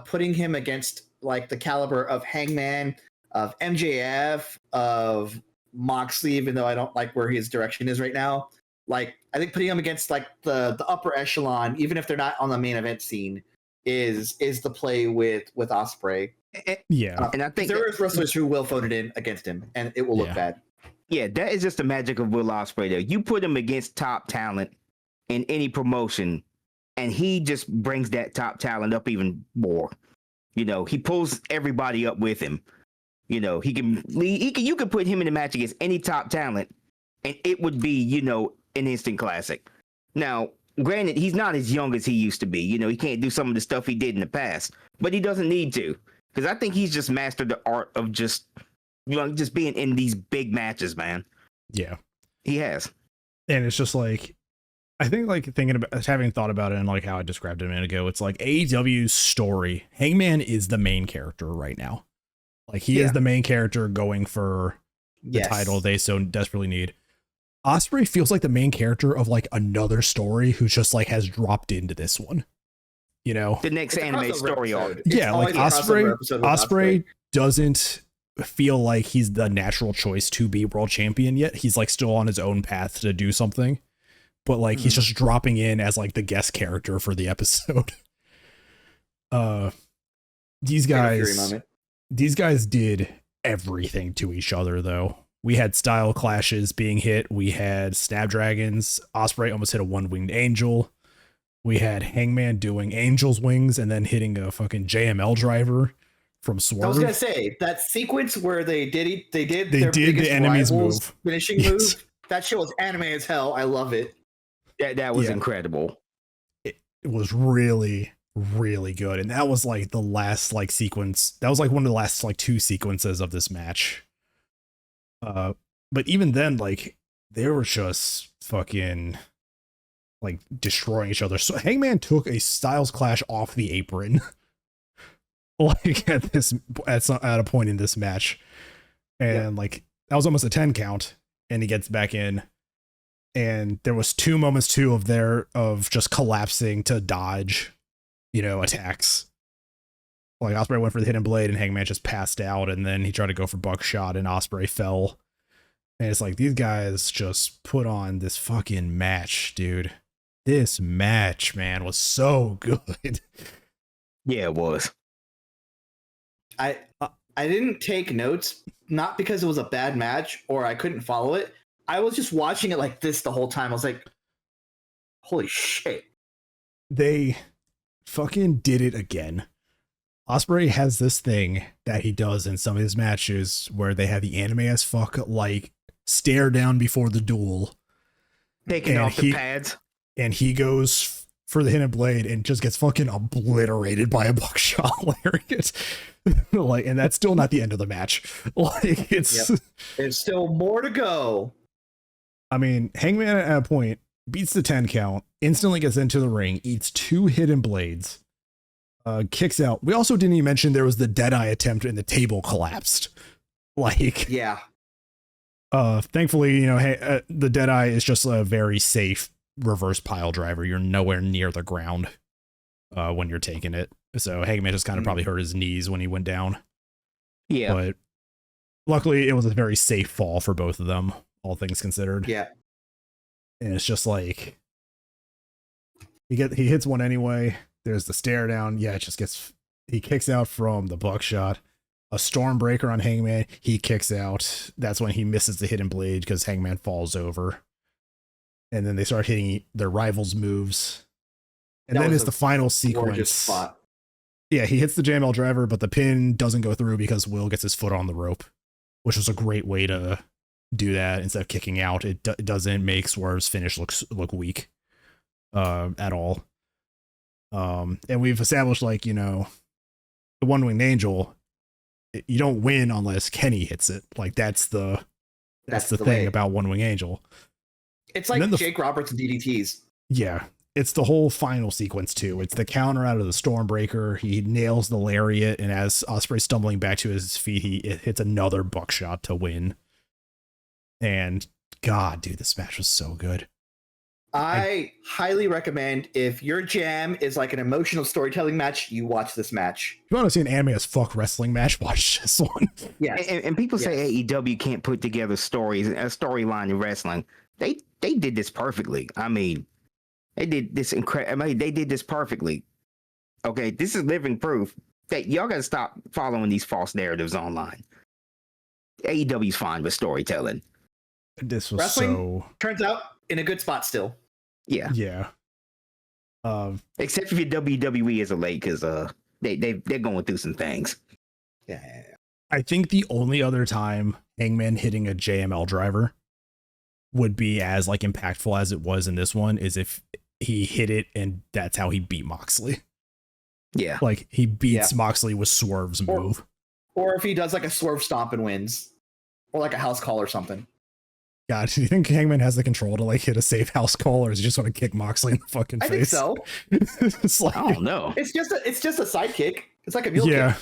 putting him against like the caliber of Hangman, of MJF, of Moxley, even though I don't like where his direction is right now, like I think putting him against like the upper echelon, even if they're not on the main event scene, is the play with Ospreay. Yeah, and I think there is wrestlers who will vote it in against him, and it will look bad. Yeah, that is just the magic of Will Ospreay. There, you put him against top talent in any promotion, and he just brings that top talent up even more. You know, he pulls everybody up with him. You know, you can put him in a match against any top talent, and it would be, you know, an instant classic. Now, granted, he's not as young as he used to be. You know, he can't do some of the stuff he did in the past, but he doesn't need to, because I think he's just mastered the art of just, you know, just being in these big matches, man. Yeah, he has. And it's just like, I think like having thought about it and like how I described it a minute ago, it's like AEW's story. Hangman is the main character right now. Like he is the main character going for the title they so desperately need. Ospreay feels like the main character of like another story who's just like has dropped into this one. You know, the next anime story arc. Yeah, like Ospreay doesn't feel like he's the natural choice to be world champion yet. He's like still on his own path to do something. But like he's just dropping in as like the guest character for the episode. These guys did everything to each other though. We had style clashes being hit. We had Snapdragons. Ospreay almost hit a one-winged angel. We had Hangman doing angel's wings and then hitting a fucking JML driver from Swerve. I was gonna say that sequence where they did the enemy's move, finishing move. That shit was anime as hell. I love it. That was incredible. It was really, really good. And that was like the last like sequence. That was like one of the last like two sequences of this match. But even then, like they were just fucking like destroying each other. So Hangman took a Styles Clash off the apron, like at a point in this match, and like that was almost a 10 count, and he gets back in. And there was two moments too of just collapsing to dodge, you know, attacks. Like Ospreay went for the hidden blade and Hangman just passed out, and then he tried to go for buckshot and Ospreay fell. And it's like these guys just put on this fucking match, dude. This match, man, was so good. Yeah, it was. I didn't take notes, not because it was a bad match or I couldn't follow it. I was just watching it like this the whole time. I was like, holy shit. They fucking did it again. Ospreay has this thing that he does in some of his matches where they have the anime as fuck like stare down before the duel. Taking off the pads. And he goes for the hidden blade and just gets fucking obliterated by a buckshot lariat. Like, and that's still not the end of the match. Like it's There's still more to go. I mean, Hangman at a point beats the 10 count, instantly gets into the ring, eats two hidden blades, kicks out. We also didn't even mention there was the Deadeye attempt and the table collapsed. Like, thankfully, you know, the Deadeye is just a very safe reverse pile driver. You're nowhere near the ground when you're taking it. So Hangman just kind of probably hurt his knees when he went down. Yeah. But luckily, it was a very safe fall for both of them, all things considered. Yeah. And it's just like he hits one anyway. There's the stare down. Yeah, it just gets he kicks out from the buckshot. A Stormbreaker on Hangman. He kicks out. That's when he misses the hidden blade because Hangman falls over. And then they start hitting their rivals' moves. And then it's the final sequence. Spot. Yeah, he hits the JML driver, but the pin doesn't go through because Will gets his foot on the rope, which was a great way to do that instead of kicking out. It doesn't make Swerve's finish look weak. at all. And we've established, like, you know, the One-Winged Angel, you don't win unless Kenny hits it. Like, that's the thing way. about One-Winged Angel. It's like Jake Roberts and DDTs. Yeah. It's the whole final sequence too. It's the counter out of the Stormbreaker. He nails the lariat, and as Ospreay's stumbling back to his feet, he hits another buckshot to win. And God, dude, this match was so good. I highly recommend, if your jam is like an emotional storytelling match, you watch this match. If you want to see an anime as fuck wrestling match, watch this one. Yes. And people say AEW can't put together stories, a storyline in wrestling. They did this perfectly. I mean, they did this they did this perfectly. Okay, this is living proof that y'all gotta stop following these false narratives online. AEW's fine with storytelling. This was wrestling turns out in a good spot still. Yeah. Except for your WWE as a late, because they're going through some things. Yeah. I think the only other time Hangman hitting a JML driver would be as like impactful as it was in this one is if he hit it and that's how he beat Moxley. Yeah. Like he beats Moxley with Swerve's move. Or if he does like a swerve stomp and wins. Or like a house call or something. God, do you think Hangman has the control to like hit a safe house call, or is he just want to kick Moxley in the fucking face? I think so. It's like, I don't know. It's just a sidekick. It's like a mule kick.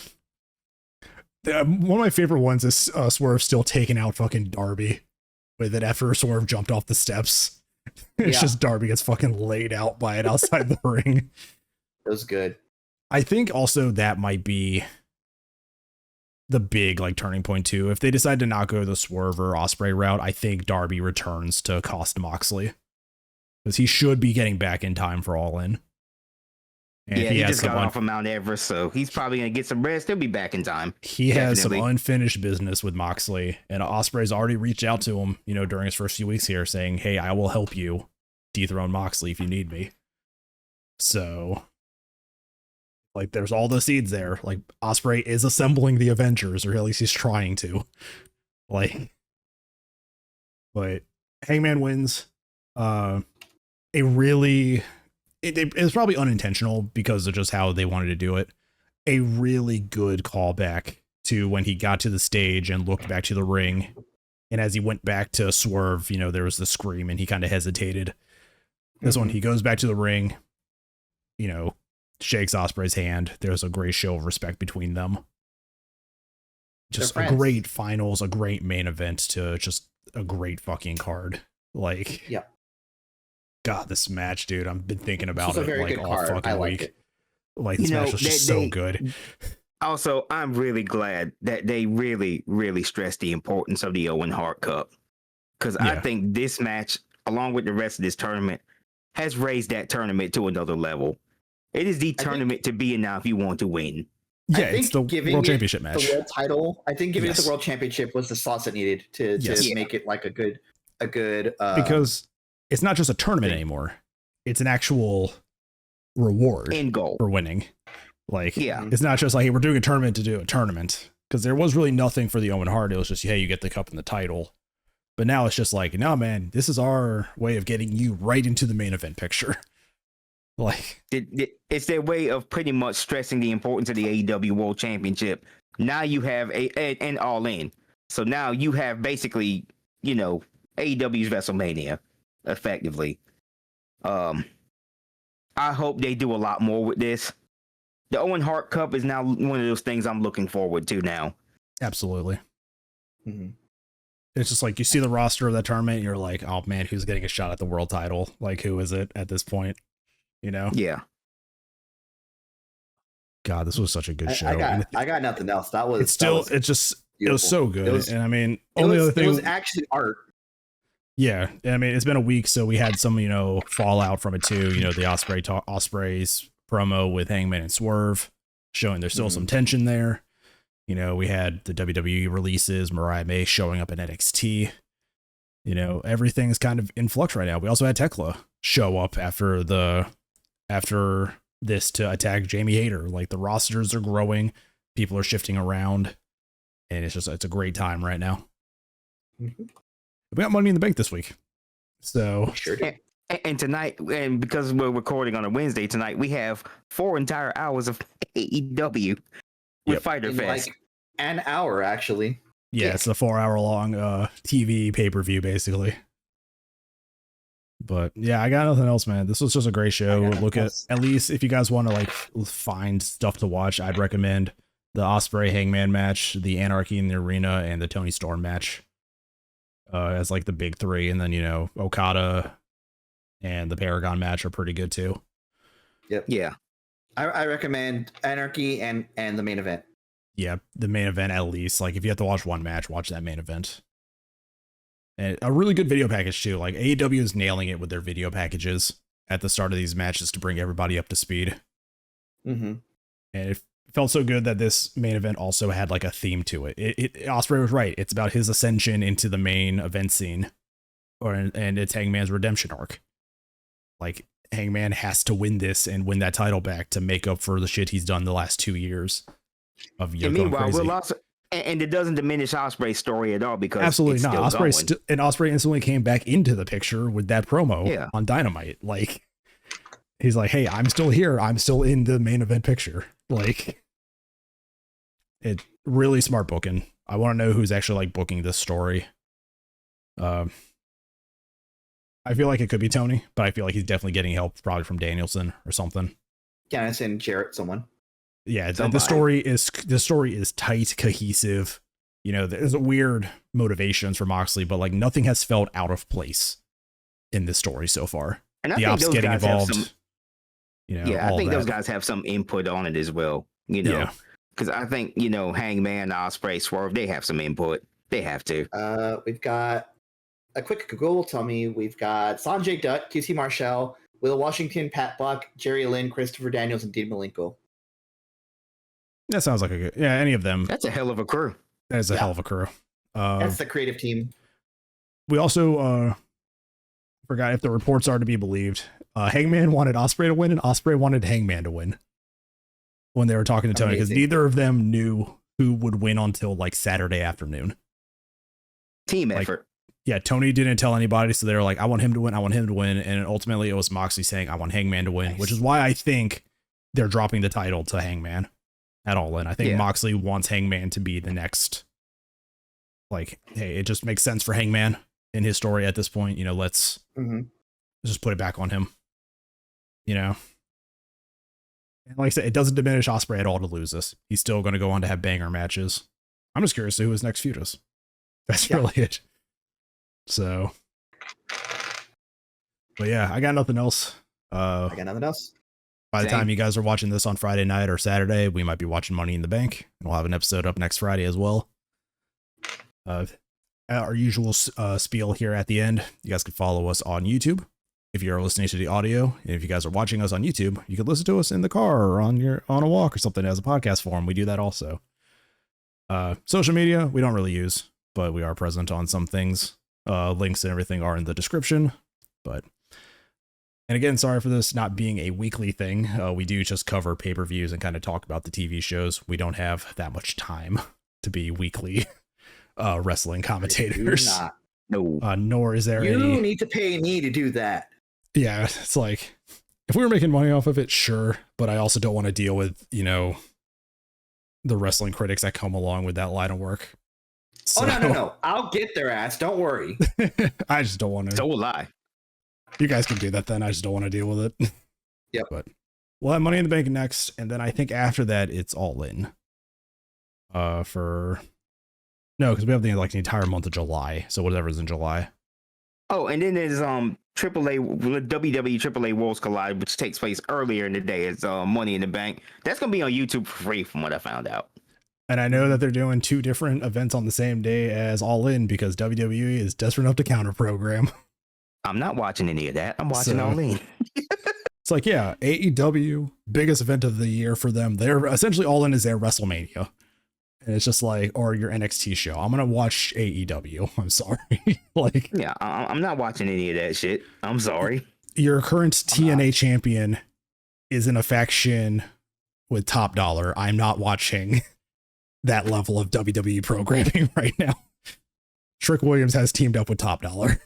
One of my favorite ones is Swerve still taking out fucking Darby with it after Swerve jumped off the steps. It's just Darby gets fucking laid out by it outside the ring. It was good. I think also that might be the big like turning point too. If they decide to not go the Swerve or Ospreay route, I think Darby returns to cost Moxley, because he should be getting back in time for All In. And he just got off of Mount Everest, so he's probably gonna get some rest. He'll be back in time. He has some unfinished business with Moxley, and Ospreay's already reached out to him, you know, during his first few weeks here, saying, "Hey, I will help you dethrone Moxley if you need me." So, like, there's all the seeds there. Like, Ospreay is assembling the Avengers, or at least he's trying to. Like, but Hangman wins. It was probably unintentional because of just how they wanted to do it. A really good callback to when he got to the stage and looked back to the ring. And as he went back to Swerve, you know, there was the scream and he kind of hesitated. This one, he goes back to the ring, you know, shakes Ospreay's hand. There's a great show of respect between them. Just a great finals, a great main event to just a great fucking card. Like, God, this match, dude, I've been thinking about it like all fucking week. Like, this match was just so good. Also, I'm really glad that they really, really stressed the importance of the Owen Hart Cup. Because I think this match, along with the rest of this tournament, has raised that tournament to another level. It is the tournament to be in now if you want to win. Yeah, it's the World Championship match. The world title, I think giving it the World Championship was the sauce it needed to make it like a good because it's not just a tournament anymore. It's an actual reward end goal for winning. Like, it's not just like, hey, we're doing a tournament to do a tournament, because there was really nothing for the Owen Hart. It was just, hey, you get the cup and the title. But now it's just like, no, man, this is our way of getting you right into the main event picture. Like, it's their way of pretty much stressing the importance of the AEW World Championship. Now you have an All In. So now you have basically, you know, AEW's WrestleMania, effectively. I hope they do a lot more with this. The Owen Hart Cup is now one of those things I'm looking forward to now. Absolutely. Mm-hmm. It's just like, you see the roster of that tournament and you're like, oh man, who's getting a shot at the world title? Like, who is it at this point? You know? Yeah. God, this was such a good show. I got nothing else. It was so good. And I mean, it was actually art. Yeah, I mean, it's been a week, so we had some, you know, fallout from it too. You know, the Ospreay's promo with Hangman and Swerve, showing there's still some tension there. You know, we had the WWE releases, Mariah May showing up in NXT. You know, everything's kind of in flux right now. We also had Tekla show up after this to attack Jamie Hayter. Like, the rosters are growing, people are shifting around, and it's a great time right now. We got Money in the Bank this week, so sure did. And tonight, and because we're recording on a Wednesday tonight, we have 4 entire hours of AEW with Fighter In Fest. like an hour, actually. Yeah, it's a 4-hour long TV pay-per-view, basically. But yeah, I got nothing else, man. This was just a great show. Look at least if you guys want to like find stuff to watch, I'd recommend the Ospreay Hangman match, the Anarchy in the Arena, and the Tony Storm match as like the big 3. And then, you know, Okada and the Paragon match are pretty good too. Yep. Yeah. I recommend Anarchy and the main event. Yeah, the main event at least. Like if you have to watch one match, watch that main event. And a really good video package too. Like AEW is nailing it with their video packages at the start of these matches to bring everybody up to speed. Mm-hmm. And it felt so good that this main event also had like a theme to it. Ospreay was right. It's about his ascension into the main event scene, and it's Hangman's redemption arc. Like Hangman has to win this and win that title back to make up for the shit he's done the last 2 years of And meanwhile, we'll also, and it doesn't diminish Ospreay's story at all because absolutely not. Ospreay instantly came back into the picture with that promo on Dynamite. Like he's like, "Hey, I'm still here. I'm still in the main event picture." Like it really smart booking. I want to know who's actually like booking this story. I feel like it could be Tony, but I feel like he's definitely getting help probably from Danielson or something. Janice and Jarrett, someone. Yeah, the story is tight, cohesive. You know, there's a weird motivations for Moxley, but like nothing has felt out of place in this story so far. And the ops getting involved. I think those guys have some input on it as well. You know, because I think Hangman, Ospreay, Swerve, they have some input. They have to. We've got a quick Google will tell me we've got Sanjay Dutt, QC Marshall, Will Washington, Pat Buck, Jerry Lynn, Christopher Daniels, and Dean Malenko. That sounds like a good, any of them. That's a hell of a crew. That is a hell of a crew. That's the creative team. We also forgot, if the reports are to be believed, Hangman wanted Ospreay to win and Ospreay wanted Hangman to win when they were talking to Tony, because neither of them knew who would win until like Saturday afternoon. Team effort. Yeah, Tony didn't tell anybody, so they were like, I want him to win, I want him to win. And ultimately it was Moxley saying, I want Hangman to win, which is why I think they're dropping the title to Hangman at All In. I think Moxley wants Hangman to be the next, like, hey, it just makes sense for Hangman in his story at this point. You know, let's just put it back on him. You know? And like I said, it doesn't diminish Ospreay at all to lose this. He's still going to go on to have banger matches. I'm just curious to who his next feud is. That's really it. So, but yeah, I got nothing else. I got nothing else. By the time you guys are watching this on Friday night or Saturday, we might be watching Money in the Bank. And we'll have an episode up next Friday as well. Our usual spiel here at the end. You guys can follow us on YouTube if you're listening to the audio. And if you guys are watching us on YouTube, you can listen to us in the car or on a walk or something as a podcast form. We do that also. Social media, we don't really use, but we are present on some things. Links and everything are in the description. And again, sorry for this not being a weekly thing. We do just cover pay-per-views and kind of talk about the TV shows. We don't have that much time to be weekly wrestling commentators. No. Nor is there You any... need to pay me to do that. Yeah, it's like, if we were making money off of it, sure. But I also don't want to deal with, the wrestling critics that come along with that line of work. So, no. I'll get their ass. Don't worry. I just don't want to. So will I. You guys can do that then. I just don't want to deal with it. Yep. But we'll have Money in the Bank next. And then I think after that, it's All In. Because we have the entire month of July. So whatever's in July. Oh, and then there's WWE AAA Worlds Collide, which takes place earlier in the day. It's Money in the Bank. That's going to be on YouTube for free from what I found out. And I know that they're doing 2 different events on the same day as All In because WWE is desperate enough to counter program. I'm not watching any of that. I'm watching All In. It's like, yeah, AEW, biggest event of the year for them. They're essentially All In is their WrestleMania. And it's just like, or your NXT show. I'm going to watch AEW. I'm sorry. Yeah, I'm not watching any of that shit. I'm sorry. Your current TNA champion is in a faction with Top Dollar. I'm not watching that level of WWE programming right now. Trick Williams has teamed up with Top Dollar.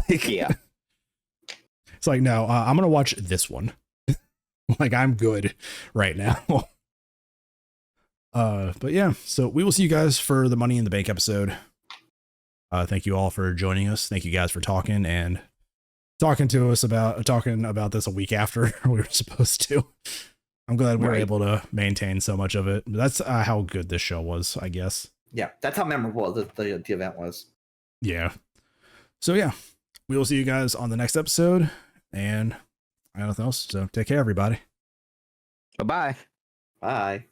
Yeah. It's like, no, I'm gonna watch this one. Like, I'm good right now. But yeah, so we will see you guys for the Money in the Bank episode. Thank you all for joining us. Thank you guys for talking about this a week after we were supposed to. I'm glad we were able to maintain so much of it. That's how good this show was, I guess. Yeah, that's how memorable the event was. Yeah. So yeah, we will see you guys on the next episode, and I got nothing else. So take care, everybody. Bye-bye. Bye.